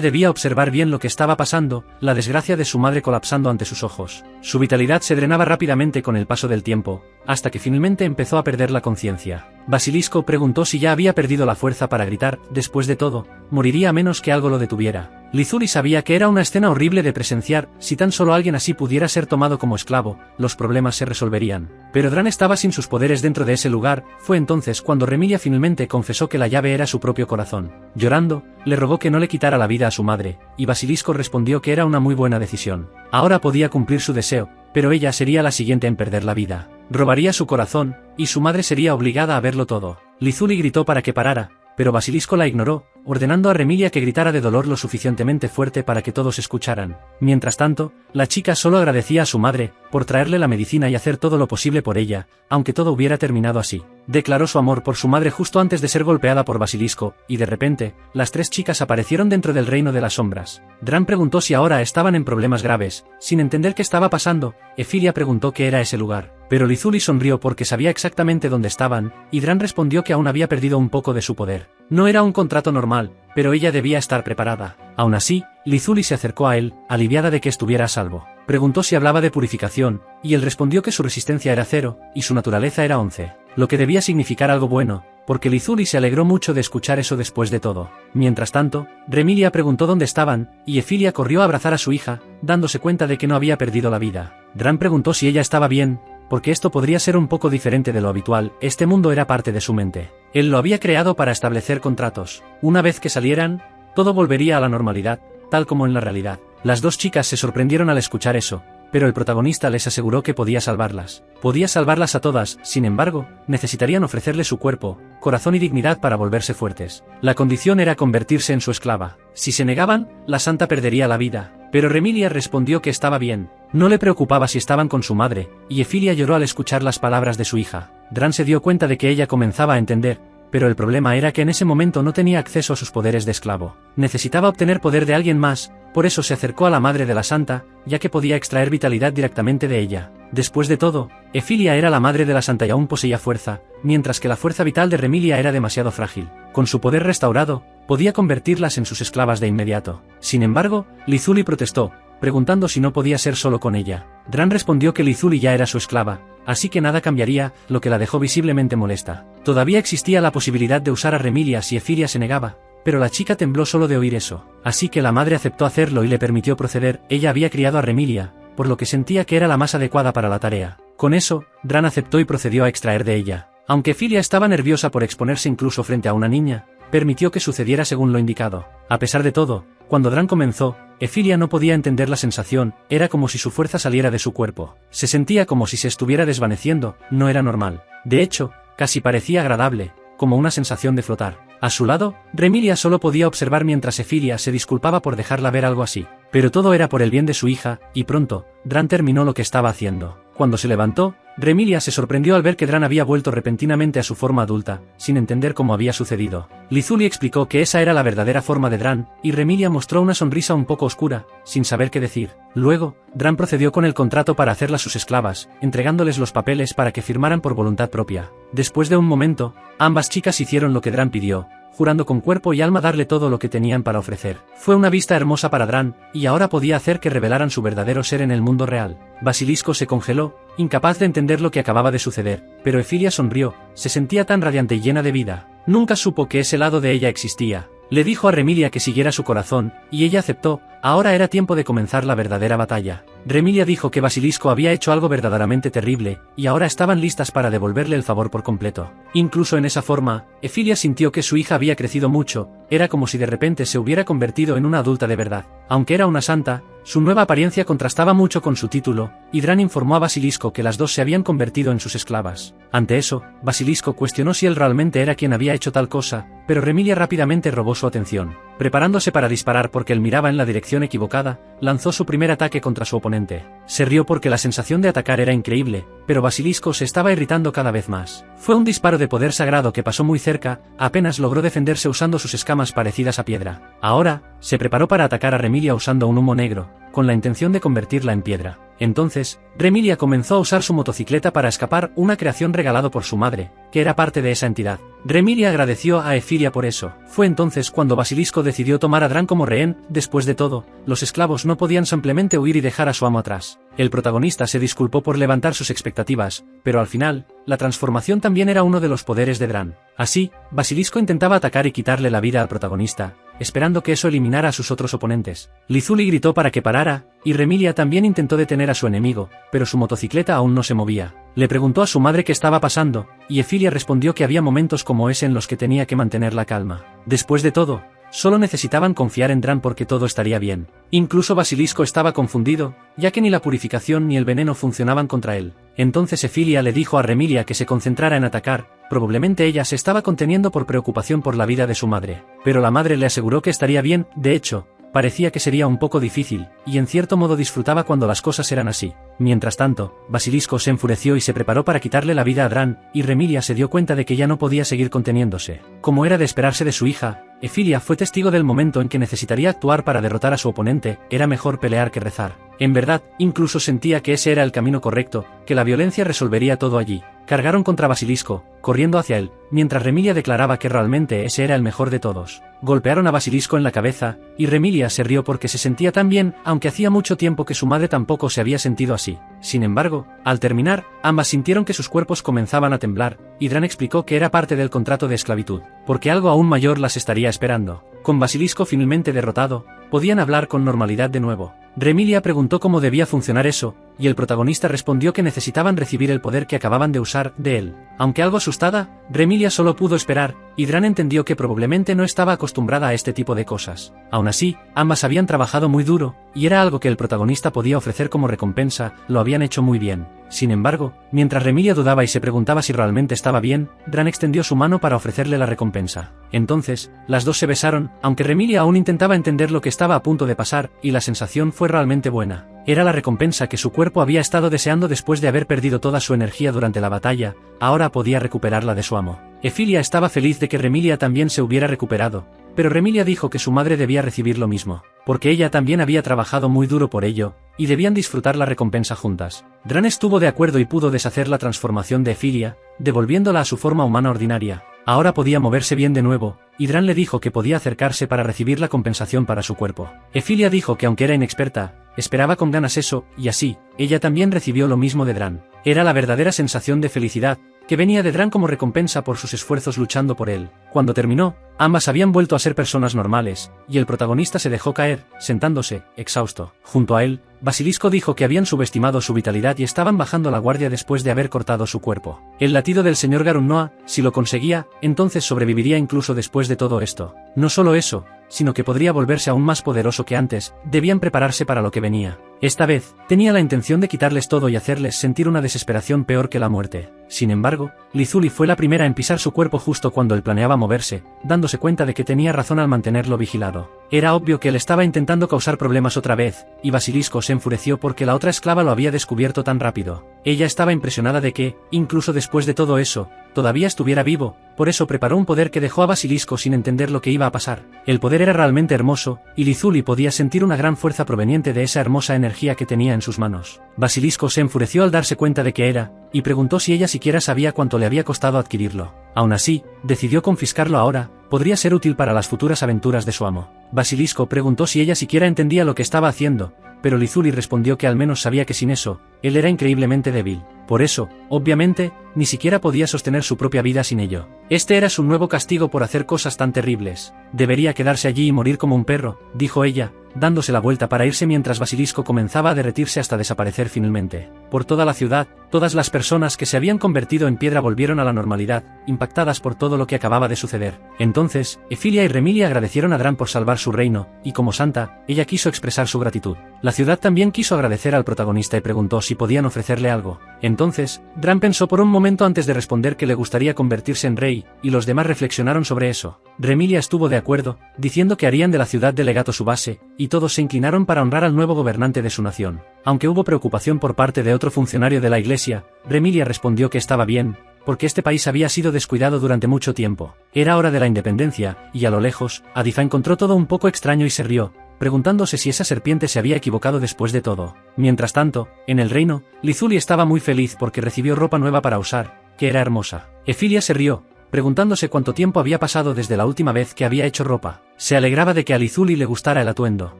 debía observar bien lo que estaba pasando, la desgracia de su madre colapsando ante sus ojos. Su vitalidad se drenaba rápidamente con el paso del tiempo, hasta que finalmente empezó a perder la conciencia. Basilisco preguntó si ya había perdido la fuerza para gritar, después de todo, moriría a menos que algo lo detuviera. Lízuli sabía que era una escena horrible de presenciar, si tan solo alguien así pudiera ser tomado como esclavo, los problemas se resolverían. Pero Dran estaba sin sus poderes dentro de ese lugar, fue entonces cuando Remilia finalmente confesó que la llave era su propio corazón. Llorando, le rogó que no le quitara la vida a su madre, y Basilisco respondió que era una muy buena decisión. Ahora podía cumplir su deseo, pero ella sería la siguiente en perder la vida. Robaría su corazón, y su madre sería obligada a verlo todo. Lízuli gritó para que parara, pero Basilisco la ignoró, ordenando a Remilia que gritara de dolor lo suficientemente fuerte para que todos escucharan. Mientras tanto, la chica solo agradecía a su madre, por traerle la medicina y hacer todo lo posible por ella, aunque todo hubiera terminado así. Declaró su amor por su madre justo antes de ser golpeada por Basilisco, y de repente, las tres chicas aparecieron dentro del reino de las sombras. Dran preguntó si ahora estaban en problemas graves, sin entender qué estaba pasando. Efilia preguntó qué era ese lugar, pero Lízuli sonrió porque sabía exactamente dónde estaban, y Dran respondió que aún había perdido un poco de su poder. No era un contrato normal, pero ella debía estar preparada. Aún así, Lízuli se acercó a él, aliviada de que estuviera a salvo. Preguntó si hablaba de purificación, y él respondió que su resistencia era 0, y su naturaleza era 11, lo que debía significar algo bueno, porque Lízuli se alegró mucho de escuchar eso después de todo. Mientras tanto, Remilia preguntó dónde estaban, y Efilia corrió a abrazar a su hija, dándose cuenta de que no había perdido la vida. Dran preguntó si ella estaba bien, porque esto podría ser un poco diferente de lo habitual, este mundo era parte de su mente. Él lo había creado para establecer contratos. Una vez que salieran, todo volvería a la normalidad, tal como en la realidad. Las dos chicas se sorprendieron al escuchar eso, pero el protagonista les aseguró que podía salvarlas. Podía salvarlas a todas, sin embargo, necesitarían ofrecerle su cuerpo, corazón y dignidad para volverse fuertes. La condición era convertirse en su esclava. Si se negaban, la santa perdería la vida. Pero Remilia respondió que estaba bien. No le preocupaba si estaban con su madre, y Efilia lloró al escuchar las palabras de su hija. Dran se dio cuenta de que ella comenzaba a entender, pero el problema era que en ese momento no tenía acceso a sus poderes de esclavo. Necesitaba obtener poder de alguien más, por eso se acercó a la madre de la santa, ya que podía extraer vitalidad directamente de ella. Después de todo, Efilia era la madre de la santa y aún poseía fuerza, mientras que la fuerza vital de Remilia era demasiado frágil. Con su poder restaurado, podía convertirlas en sus esclavas de inmediato. Sin embargo, Lízuli protestó, preguntando si no podía ser solo con ella. Dran respondió que Lízuli ya era su esclava, así que nada cambiaría, lo que la dejó visiblemente molesta. Todavía existía la posibilidad de usar a Remilia si Efilia se negaba, pero la chica tembló solo de oír eso. Así que la madre aceptó hacerlo y le permitió proceder. Ella había criado a Remilia, por lo que sentía que era la más adecuada para la tarea. Con eso, Dran aceptó y procedió a extraer de ella. Aunque Efilia estaba nerviosa por exponerse incluso frente a una niña, permitió que sucediera según lo indicado. A pesar de todo, cuando Dran comenzó, Efilia no podía entender la sensación, era como si su fuerza saliera de su cuerpo. Se sentía como si se estuviera desvaneciendo, no era normal. De hecho, casi parecía agradable, como una sensación de flotar. A su lado, Remilia solo podía observar mientras Efilia se disculpaba por dejarla ver algo así. Pero todo era por el bien de su hija, y pronto, Dran terminó lo que estaba haciendo. Cuando se levantó, Remilia se sorprendió al ver que Dran había vuelto repentinamente a su forma adulta, sin entender cómo había sucedido. Lízuli explicó que esa era la verdadera forma de Dran, y Remilia mostró una sonrisa un poco oscura, sin saber qué decir. Luego, Dran procedió con el contrato para hacerlas sus esclavas, entregándoles los papeles para que firmaran por voluntad propia. Después de un momento, ambas chicas hicieron lo que Dran pidió. jurando con cuerpo y alma darle todo lo que tenían para ofrecer. Fue una vista hermosa para Dran, y ahora podía hacer que revelaran su verdadero ser en el mundo real. Basilisco se congeló, incapaz de entender lo que acababa de suceder, pero Efilia sonrió, se sentía tan radiante y llena de vida. Nunca supo que ese lado de ella existía. Le dijo a Remilia que siguiera su corazón, y ella aceptó. Ahora era tiempo de comenzar la verdadera batalla. Remilia dijo que Basilisco había hecho algo verdaderamente terrible, y ahora estaban listas para devolverle el favor por completo. Incluso en esa forma, Efilia sintió que su hija había crecido mucho, era como si de repente se hubiera convertido en una adulta de verdad. Aunque era una santa, su nueva apariencia contrastaba mucho con su título, y Dran informó a Basilisco que las dos se habían convertido en sus esclavas. Ante eso, Basilisco cuestionó si él realmente era quien había hecho tal cosa, pero Remilia rápidamente robó su atención. Preparándose para disparar porque él miraba en la dirección equivocada, lanzó su primer ataque contra su oponente. Se rió porque la sensación de atacar era increíble, pero Basilisco se estaba irritando cada vez más. Fue un disparo de poder sagrado que pasó muy cerca, apenas logró defenderse usando sus escamas parecidas a piedra. Ahora, se preparó para atacar a Remilia usando un humo negro, con la intención de convertirla en piedra. Entonces, Remilia comenzó a usar su motocicleta para escapar, una creación regalado por su madre, que era parte de esa entidad. Remilia agradeció a Efilia por eso. Fue entonces cuando Basilisco decidió tomar a Dran como rehén. Después de todo, los esclavos no podían simplemente huir y dejar a su amo atrás. El protagonista se disculpó por levantar sus expectativas, pero al final, la transformación también era uno de los poderes de Dran. Así, Basilisco intentaba atacar y quitarle la vida al protagonista, esperando que eso eliminara a sus otros oponentes. Lizuli gritó para que parara, y Remilia también intentó detener a su enemigo, pero su motocicleta aún no se movía. Le preguntó a su madre qué estaba pasando, y Efilia respondió que había momentos como ese en los que tenía que mantener la calma. Después de todo, solo necesitaban confiar en Dran porque todo estaría bien. Incluso Basilisco estaba confundido, ya que ni la purificación ni el veneno funcionaban contra él. Entonces Efilia le dijo a Remilia que se concentrara en atacar. Probablemente ella se estaba conteniendo por preocupación por la vida de su madre. Pero la madre le aseguró que estaría bien. De hecho, parecía que sería un poco difícil, y en cierto modo disfrutaba cuando las cosas eran así. Mientras tanto, Basilisco se enfureció y se preparó para quitarle la vida a Dran, y Remilia se dio cuenta de que ya no podía seguir conteniéndose. Como era de esperarse de su hija, Efilia fue testigo del momento en que necesitaría actuar para derrotar a su oponente. Era mejor pelear que rezar. En verdad, incluso sentía que ese era el camino correcto, que la violencia resolvería todo allí. Cargaron contra Basilisco, corriendo hacia él, mientras Remilia declaraba que realmente ese era el mejor de todos. Golpearon a Basilisco en la cabeza, y Remilia se rió porque se sentía tan bien, aunque hacía mucho tiempo que su madre tampoco se había sentido así. Sin embargo, al terminar, ambas sintieron que sus cuerpos comenzaban a temblar, y Dran explicó que era parte del contrato de esclavitud, porque algo aún mayor las estaría esperando. Con Basilisco finalmente derrotado, podían hablar con normalidad de nuevo. Remilia preguntó cómo debía funcionar eso, y el protagonista respondió que necesitaban recibir el poder que acababan de usar de él. Aunque algo asustada, Remilia solo pudo esperar, y Dran entendió que probablemente no estaba acostumbrada a este tipo de cosas. Aún así, ambas habían trabajado muy duro, y era algo que el protagonista podía ofrecer como recompensa. Lo habían hecho muy bien. Sin embargo, mientras Remilia dudaba y se preguntaba si realmente estaba bien, Dran extendió su mano para ofrecerle la recompensa. Entonces, las dos se besaron, aunque Remilia aún intentaba entender lo que estaba a punto de pasar, y la sensación fue realmente buena. Era la recompensa que su cuerpo había estado deseando después de haber perdido toda su energía durante la batalla. Ahora podía recuperarla de su amo. Efilia estaba feliz de que Remilia también se hubiera recuperado, pero Remilia dijo que su madre debía recibir lo mismo, porque ella también había trabajado muy duro por ello, y debían disfrutar la recompensa juntas. Dran estuvo de acuerdo y pudo deshacer la transformación de Efilia, devolviéndola a su forma humana ordinaria. Ahora podía moverse bien de nuevo, y Dran le dijo que podía acercarse para recibir la compensación para su cuerpo. Efilia dijo que aunque era inexperta, esperaba con ganas eso, y así, ella también recibió lo mismo de Dran. Era la verdadera sensación de felicidad, que venía de Dran como recompensa por sus esfuerzos luchando por él. Cuando terminó, ambas habían vuelto a ser personas normales, y el protagonista se dejó caer, sentándose, exhausto. Junto a él, Basilisco dijo que habían subestimado su vitalidad y estaban bajando la guardia después de haber cortado su cuerpo. El latido del señor Garunnoa, si lo conseguía, entonces sobreviviría incluso después de todo esto. No solo eso, sino que podría volverse aún más poderoso que antes. Debían prepararse para lo que venía. Esta vez, tenía la intención de quitarles todo y hacerles sentir una desesperación peor que la muerte. Sin embargo, Lizuli fue la primera en pisar su cuerpo justo cuando él planeaba moverse, dándose cuenta de que tenía razón al mantenerlo vigilado. Era obvio que él estaba intentando causar problemas otra vez, y Basilisco se enfureció porque la otra esclava lo había descubierto tan rápido. Ella estaba impresionada de que, incluso después de todo eso, todavía estuviera vivo, por eso preparó un poder que dejó a Basilisco sin entender lo que iba a pasar. El poder era realmente hermoso, y Lizuli podía sentir una gran fuerza proveniente de esa hermosa energía que tenía en sus manos. Basilisco se enfureció al darse cuenta de que era, y preguntó si ella siquiera sabía cuánto le había costado adquirirlo. Aún así, decidió confiscarlo ahora, podría ser útil para las futuras aventuras de su amo. Basilisco preguntó si ella siquiera entendía lo que estaba haciendo, pero Lizuli respondió que al menos sabía que sin eso, él era increíblemente débil. Por eso, obviamente, ni siquiera podía sostener su propia vida sin ello. Este era su nuevo castigo por hacer cosas tan terribles. Debería quedarse allí y morir como un perro, dijo ella, dándose la vuelta para irse mientras Basilisco comenzaba a derretirse hasta desaparecer finalmente. Por toda la ciudad, todas las personas que se habían convertido en piedra volvieron a la normalidad, impactadas por todo lo que acababa de suceder. Entonces, Efilia y Remilia agradecieron a Dran por salvar su reino, y como santa, ella quiso expresar su gratitud. La ciudad también quiso agradecer al protagonista y preguntó si podían ofrecerle algo. Entonces, Dran pensó por un momento antes de responder que le gustaría convertirse en rey, y los demás reflexionaron sobre eso. Remilia estuvo de acuerdo, diciendo que harían de la ciudad de Legato su base, y todos se inclinaron para honrar al nuevo gobernante de su nación. Aunque hubo preocupación por parte de otro funcionario de la iglesia, Remilia respondió que estaba bien, porque este país había sido descuidado durante mucho tiempo. Era hora de la independencia, y a lo lejos, Adifa encontró todo un poco extraño y se rió, preguntándose si esa serpiente se había equivocado después de todo. Mientras tanto, en el reino, Lizuli estaba muy feliz porque recibió ropa nueva para usar, que era hermosa. Efilia se rió, preguntándose cuánto tiempo había pasado desde la última vez que había hecho ropa. Se alegraba de que a Lizuli le gustara el atuendo.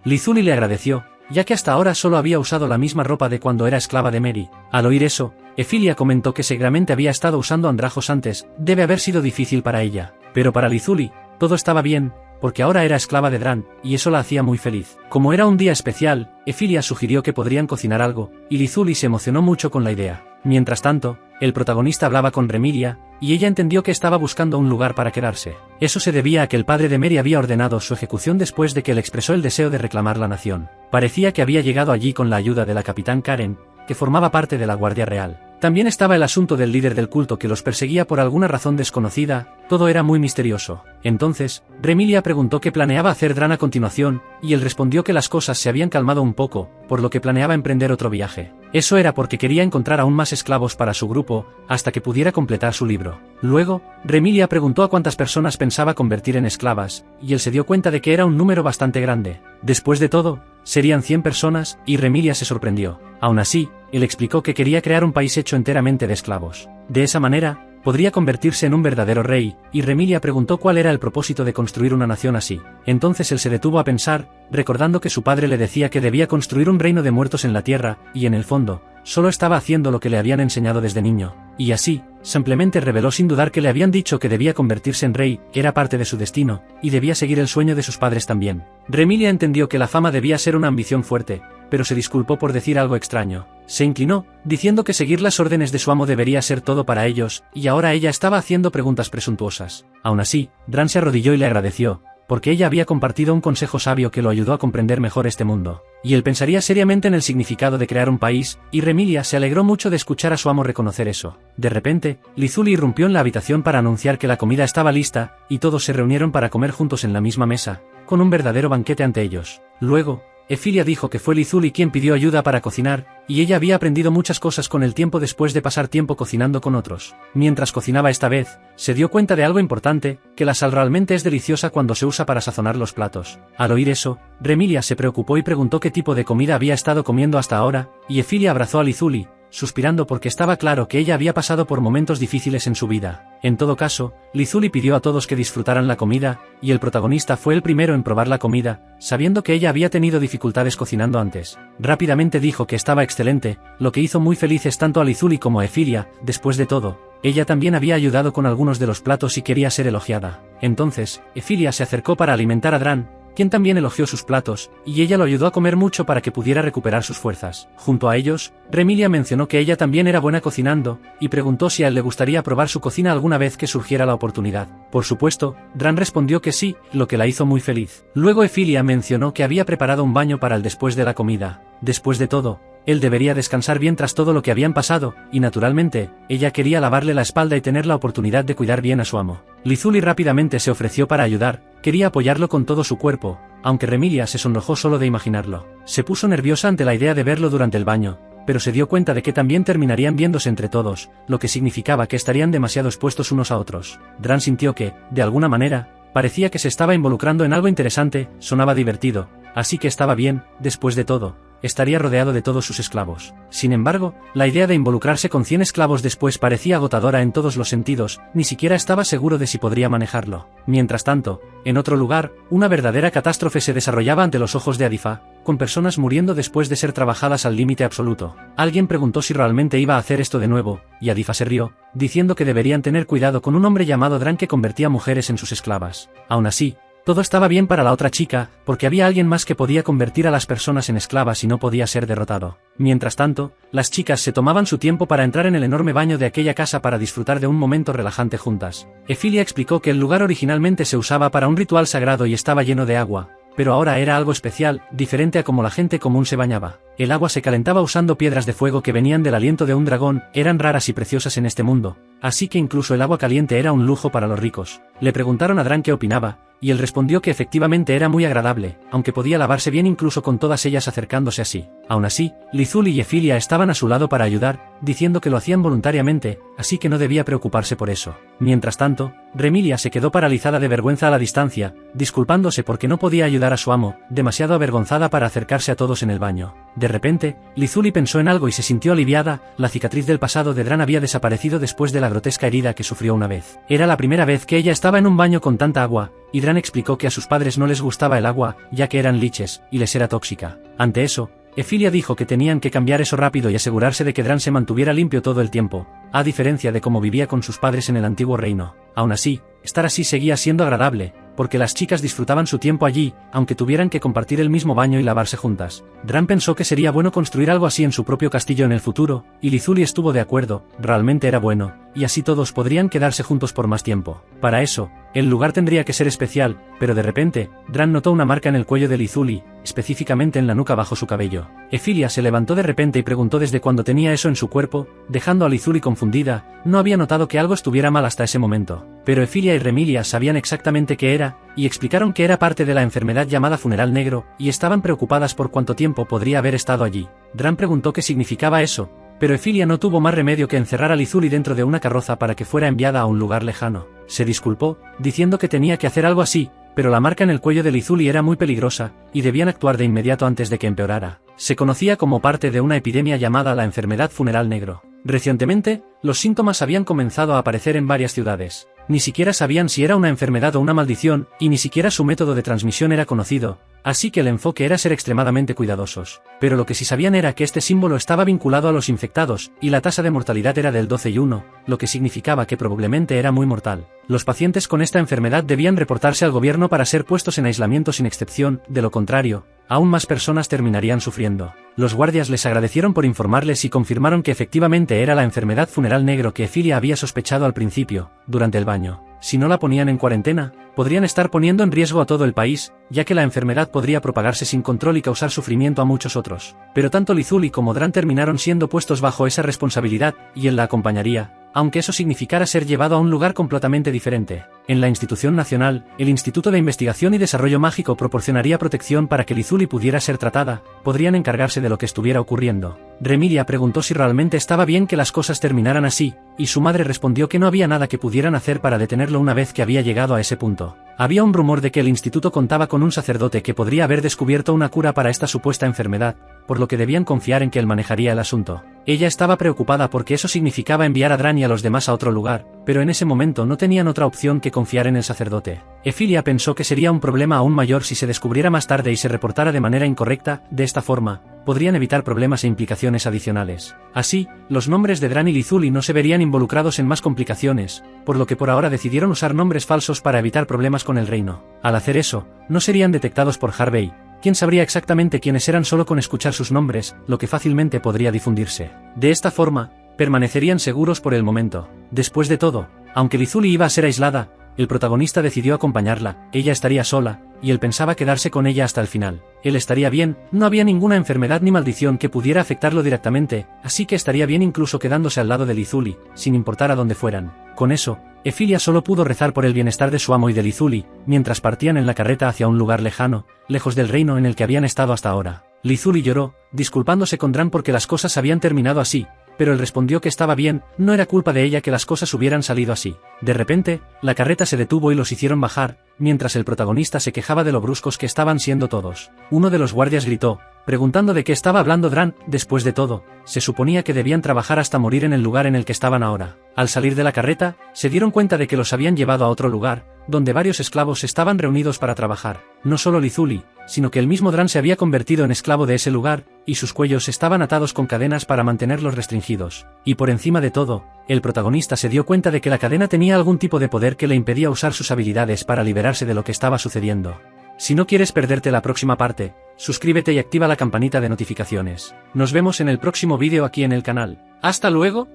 Lizuli le agradeció, ya que hasta ahora solo había usado la misma ropa de cuando era esclava de Mary. Al oír eso, Efilia comentó que seguramente había estado usando andrajos antes, debe haber sido difícil para ella. Pero para Lizuli, todo estaba bien, porque ahora era esclava de Dran, y eso la hacía muy feliz. Como era un día especial, Efilia sugirió que podrían cocinar algo, y Lizuli se emocionó mucho con la idea. Mientras tanto, el protagonista hablaba con Remilia, y ella entendió que estaba buscando un lugar para quedarse. Eso se debía a que el padre de Mary había ordenado su ejecución después de que él expresó el deseo de reclamar la nación. Parecía que había llegado allí con la ayuda de la capitán Karen, que formaba parte de la Guardia Real. También estaba el asunto del líder del culto que los perseguía por alguna razón desconocida, todo era muy misterioso. Entonces, Remilia preguntó qué planeaba hacer Dran a continuación, y él respondió que las cosas se habían calmado un poco, por lo que planeaba emprender otro viaje. Eso era porque quería encontrar aún más esclavos para su grupo, hasta que pudiera completar su libro. Luego, Remilia preguntó a cuántas personas pensaba convertir en esclavas, y él se dio cuenta de que era un número bastante grande. Después de todo, serían 100 personas, y Remilia se sorprendió. Aún así, él explicó que quería crear un país hecho enteramente de esclavos. De esa manera, podría convertirse en un verdadero rey, y Remilia preguntó cuál era el propósito de construir una nación así. Entonces él se detuvo a pensar, recordando que su padre le decía que debía construir un reino de muertos en la tierra, y en el fondo, solo estaba haciendo lo que le habían enseñado desde niño. Y así, simplemente reveló sin dudar que le habían dicho que debía convertirse en rey, era parte de su destino, y debía seguir el sueño de sus padres también. Remilia entendió que la fama debía ser una ambición fuerte, pero se disculpó por decir algo extraño. Se inclinó, diciendo que seguir las órdenes de su amo debería ser todo para ellos, y ahora ella estaba haciendo preguntas presuntuosas. Aún así, Dran se arrodilló y le agradeció, porque ella había compartido un consejo sabio que lo ayudó a comprender mejor este mundo. Y él pensaría seriamente en el significado de crear un país, y Remilia se alegró mucho de escuchar a su amo reconocer eso. De repente, Lizuli irrumpió en la habitación para anunciar que la comida estaba lista, y todos se reunieron para comer juntos en la misma mesa, con un verdadero banquete ante ellos. Luego, Efilia dijo que fue Lizuli quien pidió ayuda para cocinar, y ella había aprendido muchas cosas con el tiempo después de pasar tiempo cocinando con otros. Mientras cocinaba esta vez, se dio cuenta de algo importante, que la sal realmente es deliciosa cuando se usa para sazonar los platos. Al oír eso, Remilia se preocupó y preguntó qué tipo de comida había estado comiendo hasta ahora, y Efilia abrazó a Lizuli, suspirando porque estaba claro que ella había pasado por momentos difíciles en su vida. En todo caso, Lizuli pidió a todos que disfrutaran la comida, y el protagonista fue el primero en probar la comida, sabiendo que ella había tenido dificultades cocinando antes. Rápidamente dijo que estaba excelente, lo que hizo muy felices tanto a Lizuli como a Efilia. Después de todo, ella también había ayudado con algunos de los platos y quería ser elogiada. Entonces, Efilia se acercó para alimentar a Dran, quien también elogió sus platos, y ella lo ayudó a comer mucho para que pudiera recuperar sus fuerzas. Junto a ellos, Remilia mencionó que ella también era buena cocinando, y preguntó si a él le gustaría probar su cocina alguna vez que surgiera la oportunidad. Por supuesto, Dran respondió que sí, lo que la hizo muy feliz. Luego Efilia mencionó que había preparado un baño para él después de la comida. Después de todo, él debería descansar bien tras todo lo que habían pasado, y naturalmente, ella quería lavarle la espalda y tener la oportunidad de cuidar bien a su amo. Lizuli rápidamente se ofreció para ayudar, quería apoyarlo con todo su cuerpo, aunque Remilia se sonrojó solo de imaginarlo. Se puso nerviosa ante la idea de verlo durante el baño, pero se dio cuenta de que también terminarían viéndose entre todos, lo que significaba que estarían demasiado expuestos unos a otros. Dran sintió que, de alguna manera, parecía que se estaba involucrando en algo interesante, sonaba divertido, así que estaba bien. Después de todo, estaría rodeado de todos sus esclavos. Sin embargo, la idea de involucrarse con 100 esclavos después parecía agotadora en todos los sentidos, ni siquiera estaba seguro de si podría manejarlo. Mientras tanto, en otro lugar, una verdadera catástrofe se desarrollaba ante los ojos de Adifa, con personas muriendo después de ser trabajadas al límite absoluto. Alguien preguntó si realmente iba a hacer esto de nuevo, y Adifa se rió, diciendo que deberían tener cuidado con un hombre llamado Dran que convertía mujeres en sus esclavas. Aún así, todo estaba bien para la otra chica, porque había alguien más que podía convertir a las personas en esclavas y no podía ser derrotado. Mientras tanto, las chicas se tomaban su tiempo para entrar en el enorme baño de aquella casa para disfrutar de un momento relajante juntas. Efilia explicó que el lugar originalmente se usaba para un ritual sagrado y estaba lleno de agua, pero ahora era algo especial, diferente a como la gente común se bañaba. El agua se calentaba usando piedras de fuego que venían del aliento de un dragón, eran raras y preciosas en este mundo, así que incluso el agua caliente era un lujo para los ricos. Le preguntaron a Dran qué opinaba, y él respondió que efectivamente era muy agradable, aunque podía lavarse bien incluso con todas ellas acercándose así. Aún así, Lizuli y Efilia estaban a su lado para ayudar, diciendo que lo hacían voluntariamente, así que no debía preocuparse por eso. Mientras tanto, Remilia se quedó paralizada de vergüenza a la distancia, disculpándose porque no podía ayudar a su amo, demasiado avergonzada para acercarse a todos en el baño. De repente, Lizuli pensó en algo y se sintió aliviada, la cicatriz del pasado de Dran había desaparecido después de la grotesca herida que sufrió una vez. Era la primera vez que ella estaba en un baño con tanta agua, y Dran explicó que a sus padres no les gustaba el agua, ya que eran liches, y les era tóxica. Ante eso, Efilia dijo que tenían que cambiar eso rápido y asegurarse de que Dran se mantuviera limpio todo el tiempo, a diferencia de cómo vivía con sus padres en el antiguo reino. Aún así, estar así seguía siendo agradable, porque las chicas disfrutaban su tiempo allí, aunque tuvieran que compartir el mismo baño y lavarse juntas. Dran pensó que sería bueno construir algo así en su propio castillo en el futuro, y Lizuli estuvo de acuerdo, realmente era bueno, y así todos podrían quedarse juntos por más tiempo. Para eso, el lugar tendría que ser especial, pero de repente, Dran notó una marca en el cuello de Lizuli, específicamente en la nuca bajo su cabello. Efilia se levantó de repente y preguntó desde cuándo tenía eso en su cuerpo, dejando a Lizuli confundida, no había notado que algo estuviera mal hasta ese momento. Pero Efilia y Remilia sabían exactamente qué era, y explicaron que era parte de la enfermedad llamada funeral negro, y estaban preocupadas por cuánto tiempo podría haber estado allí. Dran preguntó qué significaba eso, pero Efilia no tuvo más remedio que encerrar a Lizuli dentro de una carroza para que fuera enviada a un lugar lejano. Se disculpó, diciendo que tenía que hacer algo así, pero la marca en el cuello de Lizuli era muy peligrosa, y debían actuar de inmediato antes de que empeorara. Se conocía como parte de una epidemia llamada la enfermedad funeral negro. Recientemente, los síntomas habían comenzado a aparecer en varias ciudades. Ni siquiera sabían si era una enfermedad o una maldición, y ni siquiera su método de transmisión era conocido, así que el enfoque era ser extremadamente cuidadosos. Pero lo que sí sabían era que este símbolo estaba vinculado a los infectados, y la tasa de mortalidad era del 12,1, lo que significaba que probablemente era muy mortal. Los pacientes con esta enfermedad debían reportarse al gobierno para ser puestos en aislamiento sin excepción, de lo contrario, aún más personas terminarían sufriendo. Los guardias les agradecieron por informarles y confirmaron que efectivamente era la enfermedad funeral negro que Efilia había sospechado al principio, durante el baño. Si no la ponían en cuarentena, podrían estar poniendo en riesgo a todo el país, ya que la enfermedad podría propagarse sin control y causar sufrimiento a muchos otros. Pero tanto Lizuli como Dran terminaron siendo puestos bajo esa responsabilidad, y él la acompañaría, aunque eso significara ser llevado a un lugar completamente diferente. En la institución nacional, el Instituto de Investigación y Desarrollo Mágico proporcionaría protección para que Lizuli pudiera ser tratada, podrían encargarse de lo que estuviera ocurriendo. Remilia preguntó si realmente estaba bien que las cosas terminaran así, y su madre respondió que no había nada que pudieran hacer para detenerlo una vez que había llegado a ese punto. Había un rumor de que el instituto contaba con un sacerdote que podría haber descubierto una cura para esta supuesta enfermedad, por lo que debían confiar en que él manejaría el asunto. Ella estaba preocupada porque eso significaba enviar a Dran y a los demás a otro lugar, pero en ese momento no tenían otra opción que confiar en el sacerdote. Efilia pensó que sería un problema aún mayor si se descubriera más tarde y se reportara de manera incorrecta. De esta forma, podrían evitar problemas e implicaciones adicionales. Así, los nombres de Dran y Lizuli no se verían involucrados en más complicaciones, por lo que por ahora decidieron usar nombres falsos para evitar problemas con el reino. Al hacer eso, no serían detectados por Harvey, quien sabría exactamente quiénes eran solo con escuchar sus nombres, lo que fácilmente podría difundirse. De esta forma, permanecerían seguros por el momento. Después de todo, aunque Lizuli iba a ser aislada, el protagonista decidió acompañarla, ella estaría sola, y él pensaba quedarse con ella hasta el final. Él estaría bien, no había ninguna enfermedad ni maldición que pudiera afectarlo directamente, así que estaría bien incluso quedándose al lado de Lizuli, sin importar a dónde fueran. Con eso, Efilia solo pudo rezar por el bienestar de su amo y de Lizuli, mientras partían en la carreta hacia un lugar lejano, lejos del reino en el que habían estado hasta ahora. Lizuli lloró, disculpándose con Dran porque las cosas habían terminado así, pero él respondió que estaba bien, no era culpa de ella que las cosas hubieran salido así. De repente, la carreta se detuvo y los hicieron bajar, mientras el protagonista se quejaba de lo bruscos que estaban siendo todos. Uno de los guardias gritó, preguntando de qué estaba hablando Dran. Después de todo, se suponía que debían trabajar hasta morir en el lugar en el que estaban ahora. Al salir de la carreta, se dieron cuenta de que los habían llevado a otro lugar, donde varios esclavos estaban reunidos para trabajar. No solo Lizuli, sino que el mismo Dran se había convertido en esclavo de ese lugar, y sus cuellos estaban atados con cadenas para mantenerlos restringidos. Y por encima de todo, el protagonista se dio cuenta de que la cadena tenía algún tipo de poder que le impedía usar sus habilidades para liberarse de lo que estaba sucediendo. Si no quieres perderte la próxima parte, suscríbete y activa la campanita de notificaciones. Nos vemos en el próximo vídeo aquí en el canal. ¡Hasta luego!